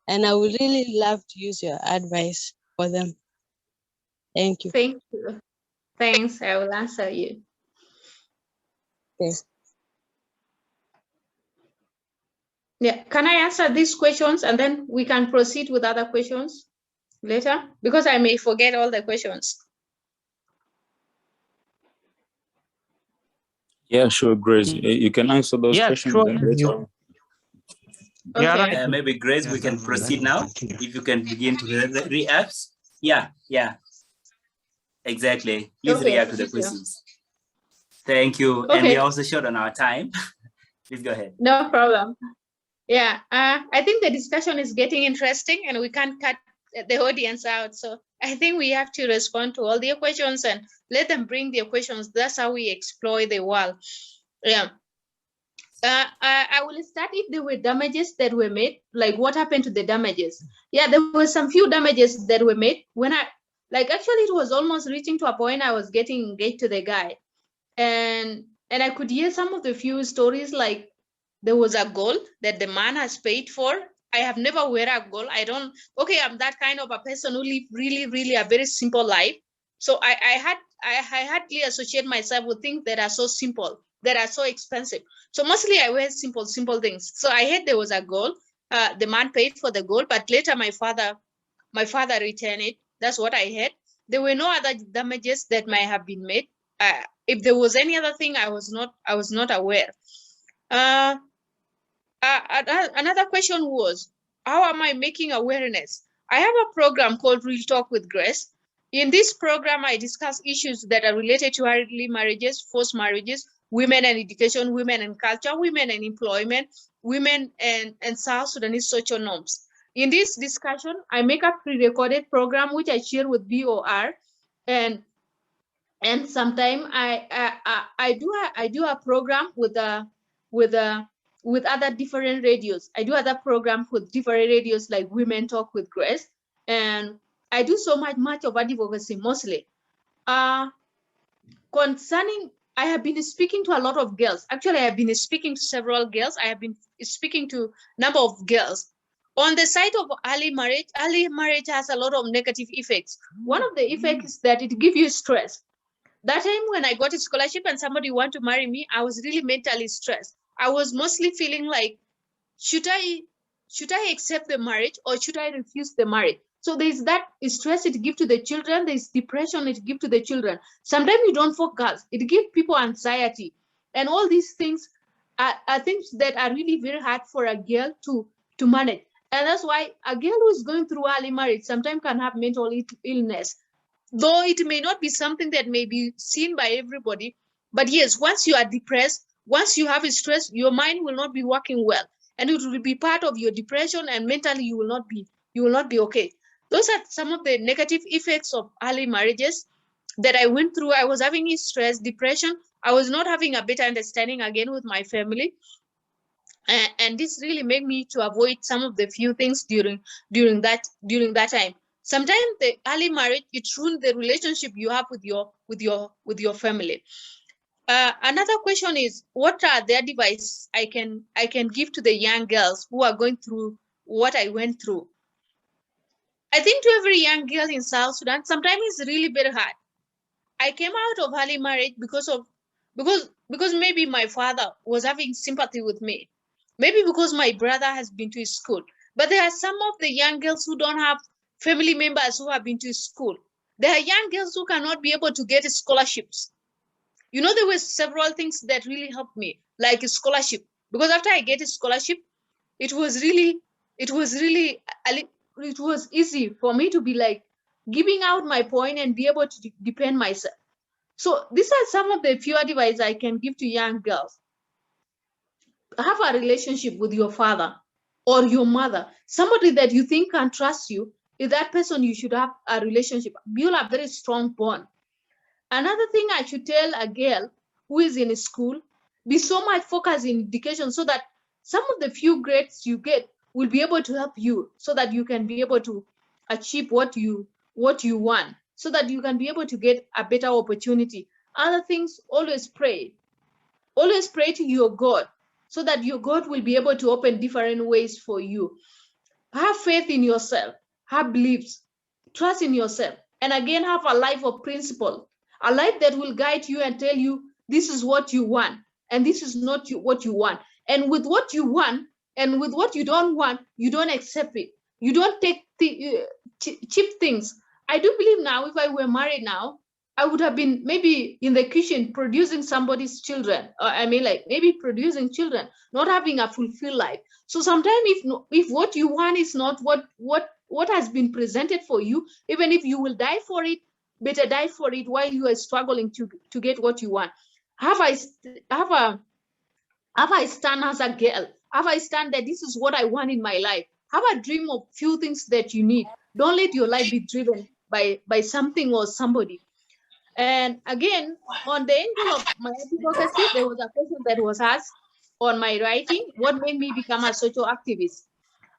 Speaker 8: and I would really love to use your advice for them. Thank you.
Speaker 2: Thank you. Thanks. I will answer you.
Speaker 8: Yes.
Speaker 2: Yeah. Can I answer these questions and then we can proceed with other questions later? Because I may forget all the questions.
Speaker 5: Yeah, sure, Grace. You can answer those
Speaker 6: Yeah,
Speaker 5: questions.
Speaker 6: sure.
Speaker 5: Then later on.
Speaker 6: Yeah,
Speaker 2: Okay.
Speaker 6: right.
Speaker 1: Maybe Grace, we can proceed now. If you can begin to react. Yeah, exactly. Please
Speaker 2: Okay,
Speaker 1: react to the
Speaker 2: thank you.
Speaker 1: questions. Thank you. And
Speaker 2: Okay.
Speaker 1: we're also short on our time. Please go ahead.
Speaker 2: No problem. Yeah, I think the discussion is getting interesting and we can't cut the audience out. So I think we have to respond to all their questions and let them bring their questions. That's how we explore the world. Yeah. I will start if there were damages that were made, like what happened to the damages. Yeah, there were some few damages that were made when actually it was almost reaching to a point I was getting engaged to the guy. And I could hear some of the few stories, like there was a gold that the man has paid for. I have never wear a gold. I'm that kind of a person who live really, really a very simple life. So I hardly associate myself with things that are so simple, that are so expensive. So mostly I wear simple things. So I heard there was a gold. The man paid for the gold, but later my father returned it. That's what I heard. There were no other damages that might have been made. If there was any other thing, I was not aware. Another question was, how am I making awareness? I have a program called Real Talk with Grace. In this program, I discuss issues that are related to early marriages, forced marriages, women and education, women and culture, women and employment, women and South Sudanese social norms. In this discussion, I make a pre-recorded program which I share with BOR, and sometimes I do a program with other different radios. I do other programs with different radios like Women Talk with Grace, and I do so much of advocacy mostly. Concerning, I have been speaking to a lot of girls. Actually, I have been speaking to several girls. I have been speaking to a number of girls. On the side of early marriage has a lot of negative effects. One of the effects is that it gives you stress. That time when I got a scholarship and somebody wanted to marry me, I was really mentally stressed. I was mostly feeling like, should I accept the marriage or should I refuse the marriage? So there's that stress it gives to the children, there's depression it gives to the children. Sometimes you don't focus, it gives people anxiety. And all these things are things that are really very hard for a girl to manage. And that's why a girl who is going through early marriage sometimes can have mental illness, though it may not be something that may be seen by everybody. But yes, once you are depressed, once you have stress, your mind will not be working well, and it will be part of your depression, and mentally you will not be okay. Those are some of the negative effects of early marriages that I went through. I was having stress, depression. I was not having a better understanding again with my family. And this really made me to avoid some of the few things during that time. Sometimes the early marriage, it ruined the relationship you have with your family. Another question is, what are the advice I can give to the young girls who are going through what I went through? I think to every young girl in South Sudan, sometimes it's really very hard. I came out of early marriage because maybe my father was having sympathy with me. Maybe because my brother has been to school. But there are some of the young girls who don't have family members who have been to school. There are young girls who cannot be able to get scholarships. You know, there were several things that really helped me, like a scholarship. Because after I get a scholarship, it was easy for me to be like giving out my point and be able to depend myself. So these are some of the few advice I can give to young girls. Have a relationship with your father or your mother, somebody that you think can trust you. Is that person you should have a relationship, build a very strong bond. Another thing I should tell a girl who is in school, be so much focused in education so that some of the few grades you get will be able to help you so that you can be able to achieve what you want, so that you can be able to get a better opportunity. Other things, always pray to your God so that your God will be able to open different ways for you. Have faith in yourself, have beliefs, trust in yourself, and again, have a life of principle, a life that will guide you and tell you this is what you want and this is not what you want. And with what you want and with what you don't want, you don't accept it. You don't take cheap things. I do believe now, if I were married now, I would have been maybe in the kitchen producing somebody's children. Like maybe producing children, not having a fulfilled life. So sometimes if what you want is not what has been presented for you, even if you will die for it, better die for it while you are struggling to get what you want. Have I stand as a girl? Have I stand that this is what I want in my life? Have a dream of few things that you need. Don't let your life be driven by something or somebody. And again, on the angle of my advocacy, there was a question that was asked on my writing, what made me become a social activist?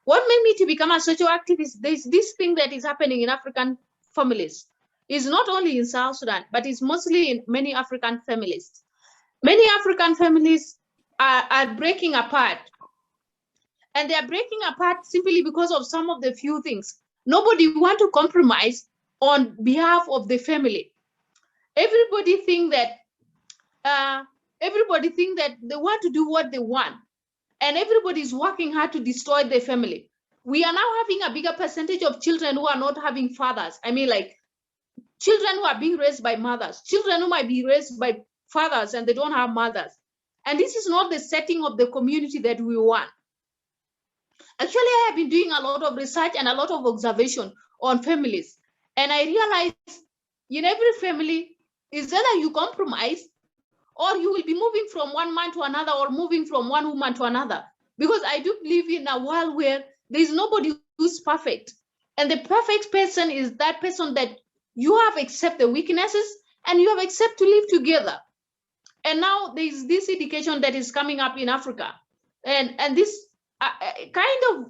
Speaker 2: What made me to become a social activist? There's this thing that is happening in African families. It's not only in South Sudan, but it's mostly in many African families. Many African families are breaking apart. And they are breaking apart simply because of some of the few things. Nobody want to compromise on behalf of the family. Everybody think that they want to do what they want, and everybody is working hard to destroy their family. We are now having a bigger percentage of children who are not having fathers. Like children who are being raised by mothers, children who might be raised by fathers and they don't have mothers. And this is not the setting of the community that we want. Actually, I have been doing a lot of research and a lot of observation on families. And I realized in every family, is either you compromise or you will be moving from one man to another or moving from one woman to another. Because I do believe in a world where there is nobody who's perfect. And the perfect person is that person that you have accepted the weaknesses and you have accepted to live together. And now there is this education that is coming up in Africa. And this kind of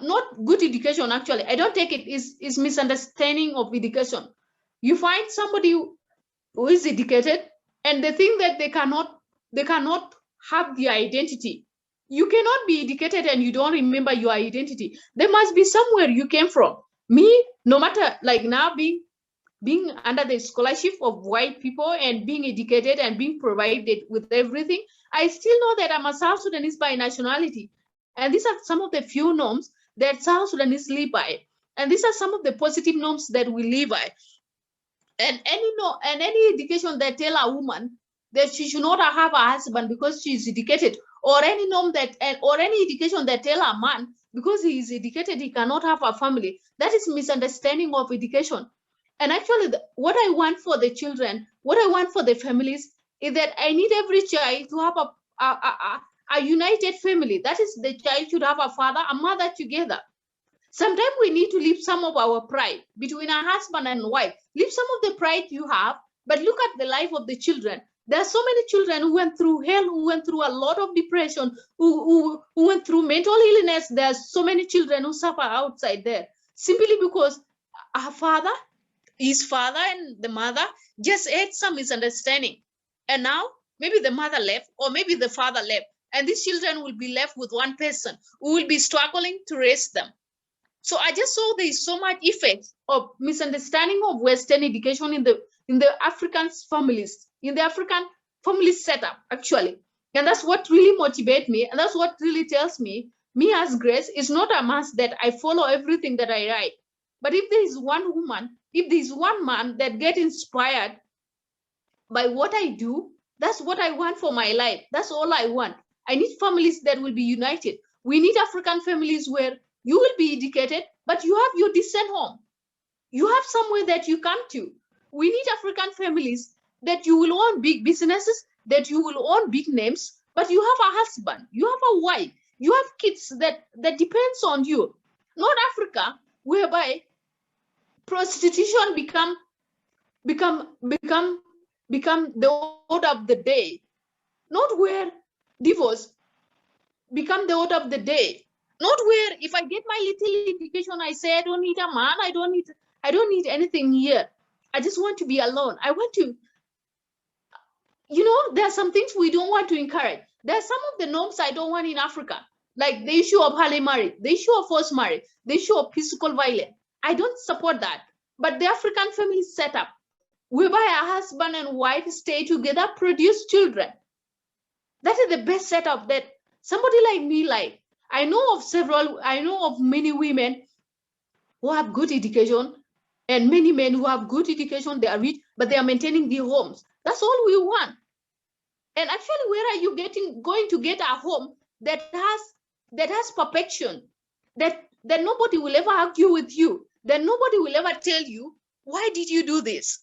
Speaker 2: not good education, actually. I don't take it is misunderstanding of education. You find somebody who is educated and they think that they cannot have their identity. You cannot be educated and you don't remember your identity. There must be somewhere you came from. Me, no matter, like now being under the scholarship of white people and being educated and being provided with everything, I still know that I'm a South Sudanese by nationality. And these are some of the few norms that South Sudanese live by. And these are some of the positive norms that we live by. And any education that tell a woman that she should not have a husband because she is educated, or any norm that, or any education that tell a man because he is educated he cannot have a family, that is misunderstanding of education. And actually, what I want for the children, what I want for the families, is that I need every child to have a united family. That is, the child should have a father, a mother together. Sometimes we need to leave some of our pride between a husband and wife. Leave some of the pride you have, but look at the life of the children. There are so many children who went through hell, who went through a lot of depression, who went through mental illness. There are so many children who suffer outside there simply because his father and the mother just had some misunderstanding. And now maybe the mother left or maybe the father left. And these children will be left with one person who will be struggling to raise them. So I just saw there is so much effect of misunderstanding of Western education in the African families, in the African family setup, actually. And that's what really motivates me. And that's what really tells me as Grace, it's not a must that I follow everything that I write. But if there is one woman, if there is one man that get inspired by what I do, that's what I want for my life. That's all I want. I need families that will be united. We need African families where you will be educated, but you have your decent home. You have somewhere that you come to. We need African families that you will own big businesses, that you will own big names, but you have a husband, you have a wife, you have kids that depends on you. Not Africa, whereby prostitution become the order of the day. Not where divorce become the order of the day. Not where if I get my little education, I say I don't need a man, I don't need anything here. I just want to be alone. I want to, there are some things we don't want to encourage. There are some of the norms I don't want in Africa, like the issue of early marriage, the issue of forced marriage, the issue of physical violence. I don't support that. But the African family setup, whereby a husband and wife stay together, produce children. That is the best setup that somebody like me like. I know of many women who have good education and many men who have good education, they are rich, but they are maintaining their homes. That's all we want. And actually, where are you going to get a home that has perfection, that nobody will ever argue with you, that nobody will ever tell you, why did you do this?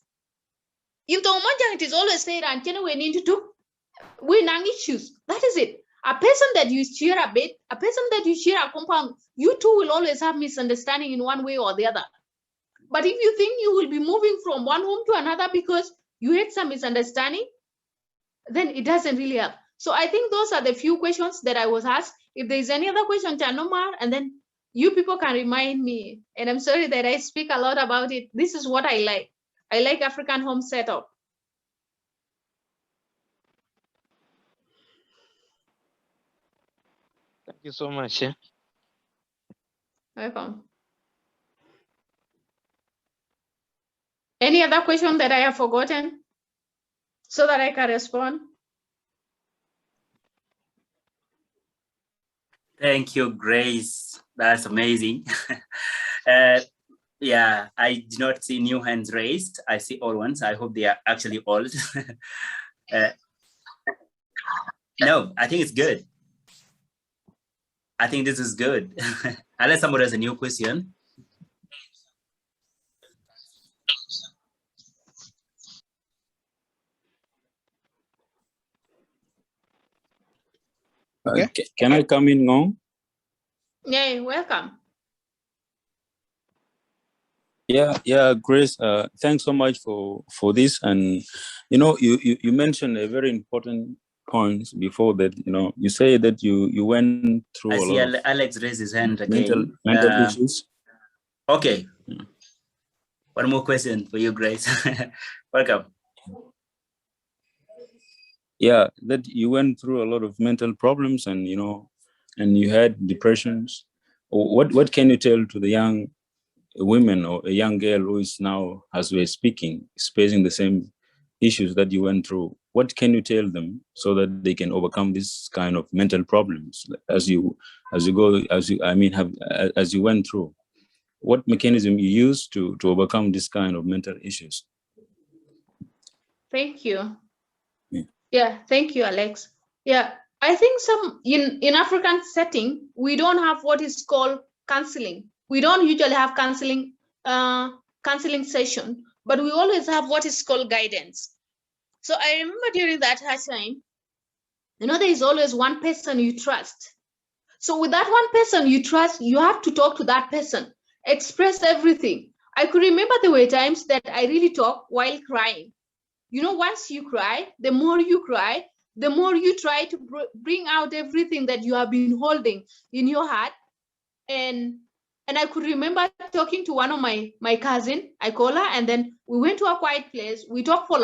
Speaker 2: In the Omanjang, it is always said, and we need to do, we nang issues. That is it. A person that you share a bed, a person that you share a compound, you two will always have misunderstanding in one way or the other. But if you think you will be moving from one home to another because you had some misunderstanding, then it doesn't really help. So I think those are the few questions that I was asked. If there is any other question, Chanomar, and then you people can remind me. And I'm sorry that I speak a lot about it. This is what I like. I like African home setup.
Speaker 4: Thank you so much. Yeah.
Speaker 2: Welcome. Any other question that I have forgotten so that I can respond?
Speaker 1: Thank you, Grace. That's amazing. Yeah, I do not see new hands raised. I see old ones. I hope they are actually old. No, I think it's good. I think this is good. Unless somebody has a new question.
Speaker 3: Okay.
Speaker 5: Can I come in now?
Speaker 2: Yeah, welcome.
Speaker 5: Yeah, Grace. Thanks so much for this. And you mentioned a very important point before that. You say that you went through
Speaker 1: I
Speaker 5: a
Speaker 1: see
Speaker 5: lot of
Speaker 1: Alex raise his hand again.
Speaker 5: mental issues.
Speaker 1: Okay. One more question for you, Grace. Welcome.
Speaker 5: Yeah, that you went through a lot of mental problems, and you had depressions. What can you tell to the young women or a young girl who is now, as we're speaking, is facing the same issues that you went through? What can you tell them so that they can overcome this kind of mental problems as you went through? what mechanism you use to overcome this kind of mental issues.
Speaker 2: Thank you.
Speaker 5: Yeah.
Speaker 2: Yeah, thank you, Alex. Yeah, I think in African setting, we don't have what is called counseling. We don't usually have counseling session, but we always have what is called guidance. So I remember during that time, there is always one person you trust. So with that one person you trust, you have to talk to that person, express everything. I could remember there were times that I really talk while crying. Once you cry, the more you cry, the more you try to bring out everything that you have been holding in your heart. And I could remember talking to one of my cousin. I call her, and then we went to a quiet place. We talked for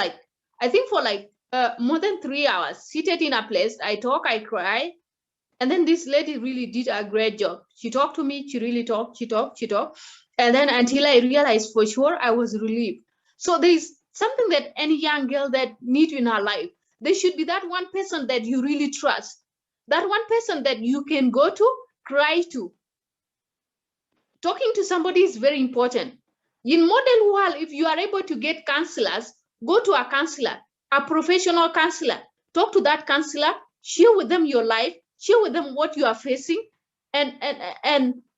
Speaker 2: more than 3 hours, seated in a place. I talk, I cry. And then this lady really did a great job. She talked to me, she really talked, she talked. And then until I realized for sure, I was relieved. So there's something that any young girl that needs in her life, there should be that one person that you really trust, that one person that you can go to, cry to. Talking to somebody is very important. In modern world, if you are able to get counselors, go to a counselor, a professional counselor. Talk to that counselor, share with them your life, share with them what you are facing, and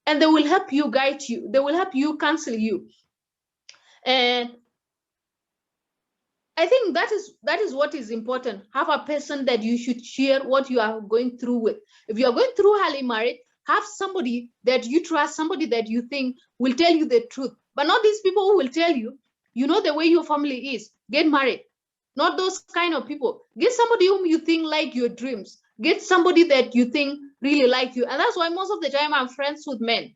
Speaker 2: they will help you, guide you. They will help you, counsel you. And I think that is what is important. Have a person that you should share what you are going through with. If you are going through early marriage, have somebody that you trust, somebody that you think will tell you the truth. But not these people who will tell you, the way your family is, get married. Not those kind of people. Get somebody whom you think like your dreams. Get somebody that you think really like you. And that's why most of the time I'm friends with men.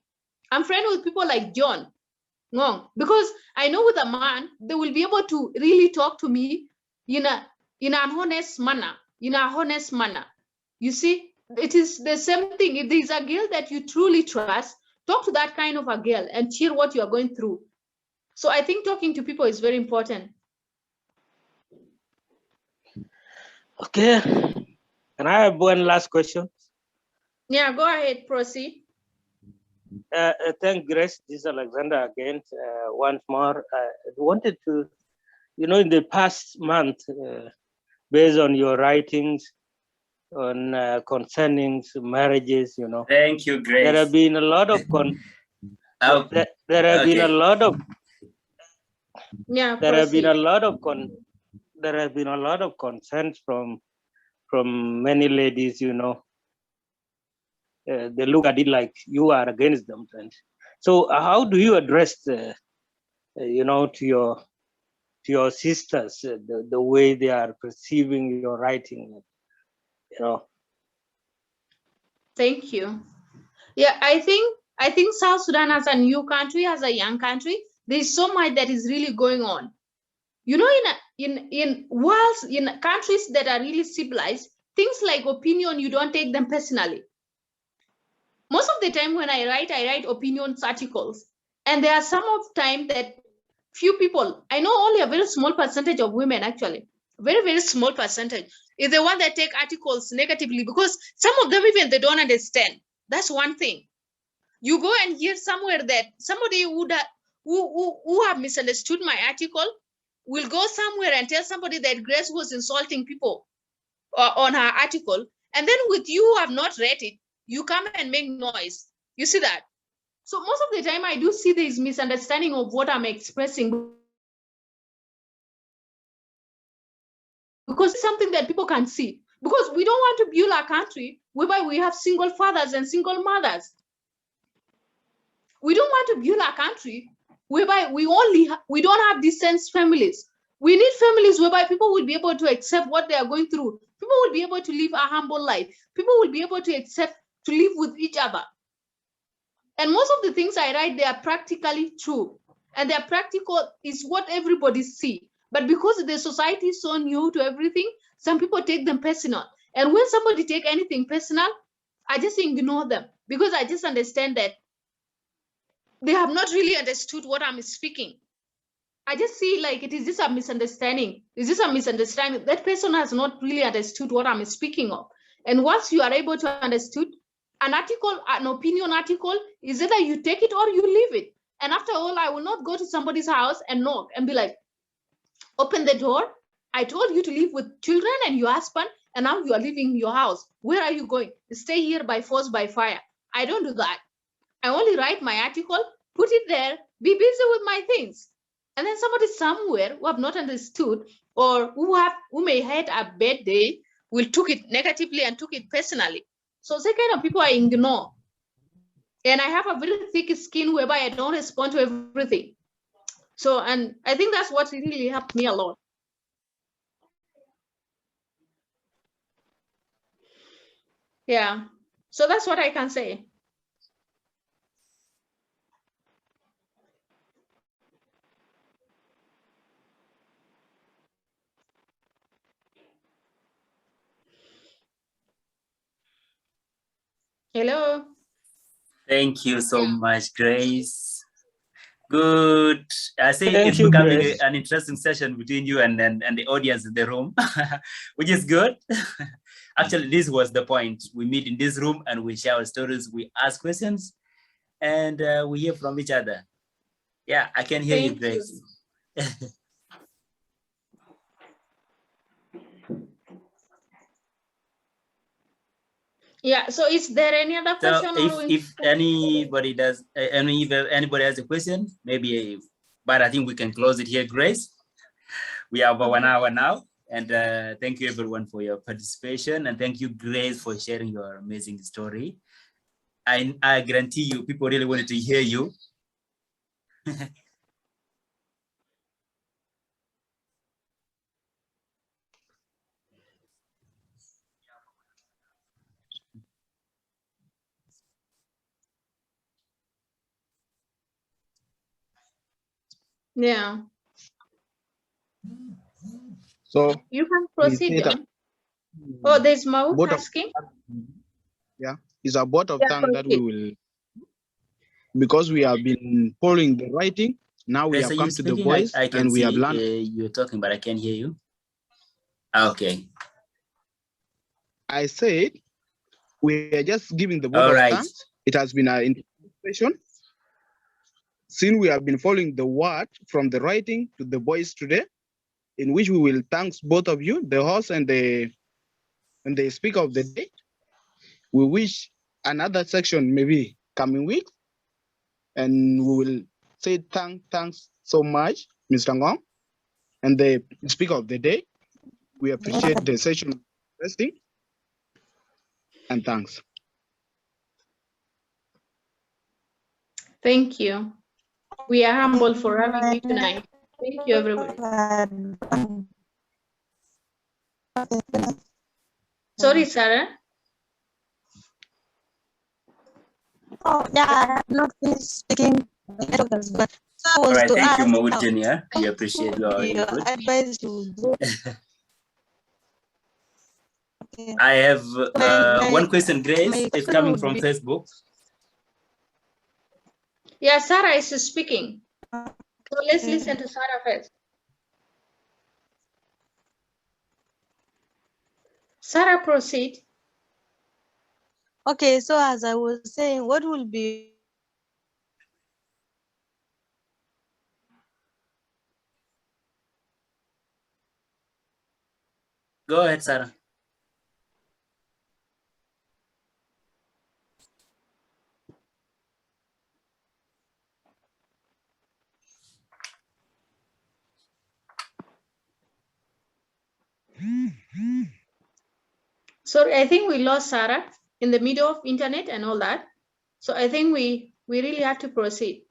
Speaker 2: I'm friends with people like John. No, because I know with a man, they will be able to really talk to me in an honest manner, You see, it is the same thing. If there's a girl that you truly trust, talk to that kind of a girl and share what you are going through. So I think talking to people is very important.
Speaker 7: Okay. Can I have one last question?
Speaker 2: Yeah, go ahead, proceed.
Speaker 7: Thank Grace. This is Alexander again. Once more, I wanted to, in the past month, based on your writings on concerning marriages,
Speaker 1: Thank you, Grace.
Speaker 7: there have been a lot of there have been a lot of there have been a lot of concerns from many ladies, they look at it like you are against them. And so how do you address to your sisters, the way they are perceiving your writing,
Speaker 2: Thank you. Yeah, I think South Sudan as a new country, as a young country, there's so much that is really going on. In worlds, in countries that are really civilized, things like opinion, you don't take them personally. Most of the time when I write opinions articles, and there are some of time that few people, I know only a very small percentage of women actually, very, very small percentage, is the one that take articles negatively, because some of them even they don't understand. That's one thing. You go and hear somewhere that somebody who have misunderstood my article will go somewhere and tell somebody that Grace was insulting people on her article, and then with you who have not read it, you come and make noise. You see that? So most of the time I do see this misunderstanding of what I'm expressing, because it's something that people can see. Because we don't want to build a country whereby we have single fathers and single mothers. We don't want to build a country whereby we don't have decent families. We need families whereby people will be able to accept what they are going through. People will be able to live a humble life. People will be able to accept to live with each other. And most of the things I write, they are practically true. And they are practical is what everybody see. But because the society is so new to everything, some people take them personal. And when somebody take anything personal, I just ignore them, because I just understand that they have not really understood what I'm speaking. I just see like it is just a misunderstanding. It's just a misunderstanding. That person has not really understood what I'm speaking of. And once you are able to understand an article, an opinion article, is either you take it or you leave it. And after all, I will not go to somebody's house and knock and be like, open the door. I told you to live with children and your husband, and now you are leaving your house. Where are you going? Stay here by force, by fire. I don't do that. I only write my article, put it there, be busy with my things. And then somebody somewhere who have not understood or who may had a bad day will took it negatively and took it personally. So the kind of people I ignore. And I have a very thick skin whereby I don't respond to everything. So, and I think that's what really helped me a lot. Yeah, so that's what I can say. Hello.
Speaker 1: Thank you so much, Grace. Good. I say
Speaker 7: Thank
Speaker 1: it's
Speaker 7: you,
Speaker 1: becoming
Speaker 7: Grace.
Speaker 1: an interesting session between you and the audience in the room, which is good. Actually, this was the point. We meet in this room and we share our stories, we ask questions, and we hear from each other. Yeah, I can hear you,
Speaker 2: Thank
Speaker 1: Grace.
Speaker 2: Yeah, so is there any other
Speaker 1: So
Speaker 2: question?
Speaker 1: if anybody does, if anybody has a question, maybe, but I think we can close it here, Grace. We are over 1 hour now. And thank you everyone for your participation. And thank you, Grace, for sharing your amazing story. I guarantee you, people really wanted to hear you.
Speaker 2: Yeah.
Speaker 3: So
Speaker 2: You can
Speaker 3: we
Speaker 2: proceed,
Speaker 3: say that
Speaker 2: John. Oh, there's Maud
Speaker 3: both of
Speaker 2: asking.
Speaker 3: yeah, it's a boat of
Speaker 2: Yeah,
Speaker 3: tongue that we will, because we have been following the writing. Now we
Speaker 1: Grace,
Speaker 3: have
Speaker 1: are
Speaker 3: come
Speaker 1: you
Speaker 3: to the
Speaker 1: speaking?
Speaker 3: voice,
Speaker 1: I can
Speaker 3: and we have
Speaker 1: see
Speaker 3: learned.
Speaker 1: you're talking, but I can't hear you. Okay.
Speaker 3: I said we are just giving the vote
Speaker 1: All
Speaker 3: of
Speaker 1: right.
Speaker 3: thanks. It has been an interpretation. Since we have been following the word from the writing to the voice today, in which we will thank both of you, the host and the speaker of the day. We wish another section maybe coming week, and we will say thanks so much, Mr. Ngong, and the speaker of the day. We appreciate the session resting, and thanks.
Speaker 2: Thank you. We are humble for having you tonight. Thank you, everybody. Sorry, Sarah.
Speaker 8: Oh, yeah, I'm not finished speaking. But so I
Speaker 1: All
Speaker 8: was
Speaker 1: right.
Speaker 8: to
Speaker 1: Thank you,
Speaker 8: ask
Speaker 1: Maud
Speaker 8: how
Speaker 1: Junior. We appreciate your input.
Speaker 8: advice to go. Okay.
Speaker 1: I have one question, Grace.
Speaker 8: my
Speaker 1: It's
Speaker 8: question
Speaker 1: coming
Speaker 8: would
Speaker 1: from
Speaker 8: be-
Speaker 1: Facebook.
Speaker 2: Yeah, Sarah is speaking. So let's listen to Sarah first. Sarah, proceed.
Speaker 8: Okay, so as I was saying, what will be
Speaker 1: Go ahead, Sarah.
Speaker 2: Sorry, I think we lost Sarah in the middle of internet and all that. So I think we really have to proceed.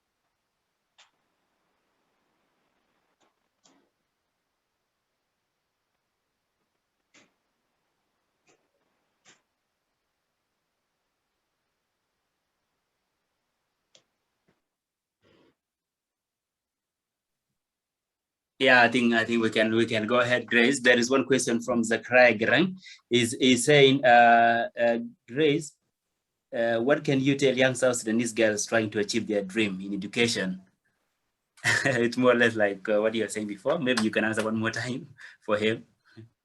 Speaker 1: Yeah, I think we can go ahead, Grace. There is one question from Zachariah Gerang. Is saying, Grace, what can you tell young South Sudanese girls trying to achieve their dream in education? It's more or less like what you were saying before. Maybe you can answer one more time for him.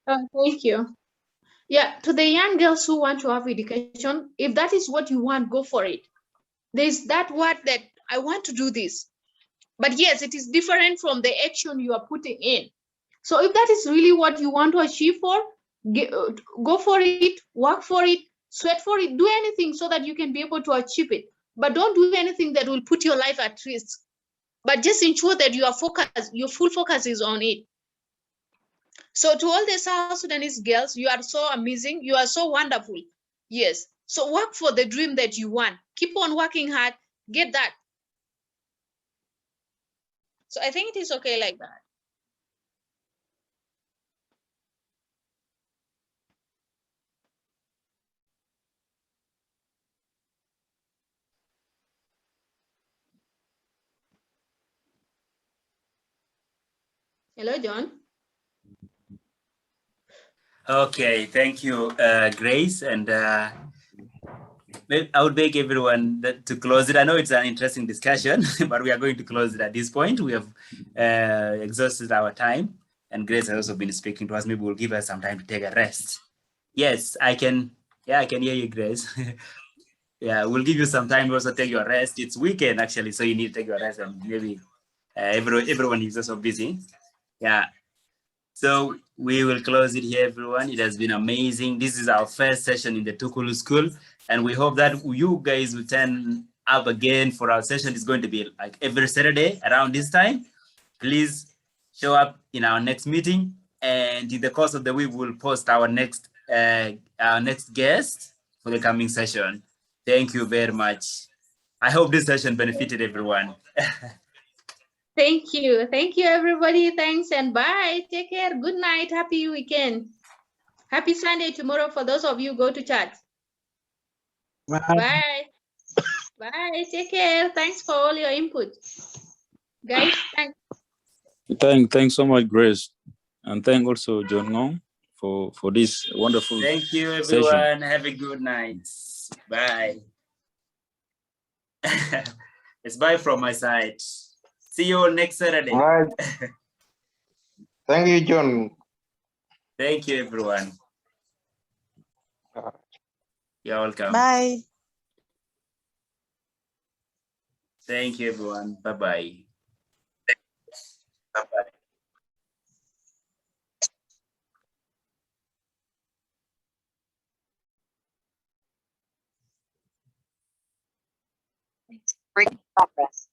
Speaker 2: Thank you. Yeah, to the young girls who want to have education, if that is what you want, go for it. There's that word that I want to do this. But yes, it is different from the action you are putting in. So if that is really what you want to achieve for, go for it, work for it, sweat for it, do anything so that you can be able to achieve it. But don't do anything that will put your life at risk. But just ensure that you are focused, your full focus is on it. So to all the South Sudanese girls, you are so amazing, you are so wonderful. Yes. So work for the dream that you want. Keep on working hard, get that. So I think it is okay like that. Hello, John.
Speaker 1: Okay, thank you, Grace. And I would beg everyone to close it. I know it's an interesting discussion, but we are going to close it at this point. We have exhausted our time, and Grace has also been speaking to us. Maybe we'll give her some time to take a rest. Yes, I can. Yeah, I can hear you, Grace. Yeah, we'll give you some time to also take your rest. It's weekend, actually, so you need to take your rest, and maybe everyone is also busy. Yeah. So we will close it here, everyone. It has been amazing. This is our first session in the Tukulu School, and we hope that you guys will turn up again for our session. It's going to be like every Saturday around this time. Please show up in our next meeting, and in the course of the week, we'll post our next guest for the coming session. Thank you very much. I hope this session benefited everyone.
Speaker 2: Thank you. Thank you, everybody. Thanks and bye. Take care. Good night. Happy weekend. Happy Sunday tomorrow for those of you who go to church. Bye. Bye. Take care. Thanks for all your input. Guys, thanks.
Speaker 5: Thanks so much, Grace. And thank also John Ngong for this wonderful
Speaker 1: Thank you,
Speaker 5: session.
Speaker 1: everyone. Have a good night. Bye. It's bye from my side. See you next Saturday.
Speaker 4: Right. Thank you, John.
Speaker 1: Thank you, everyone. You're welcome.
Speaker 8: Bye.
Speaker 1: Thank you, everyone. Bye-bye. Bye-bye.
Speaker 9: Break progress.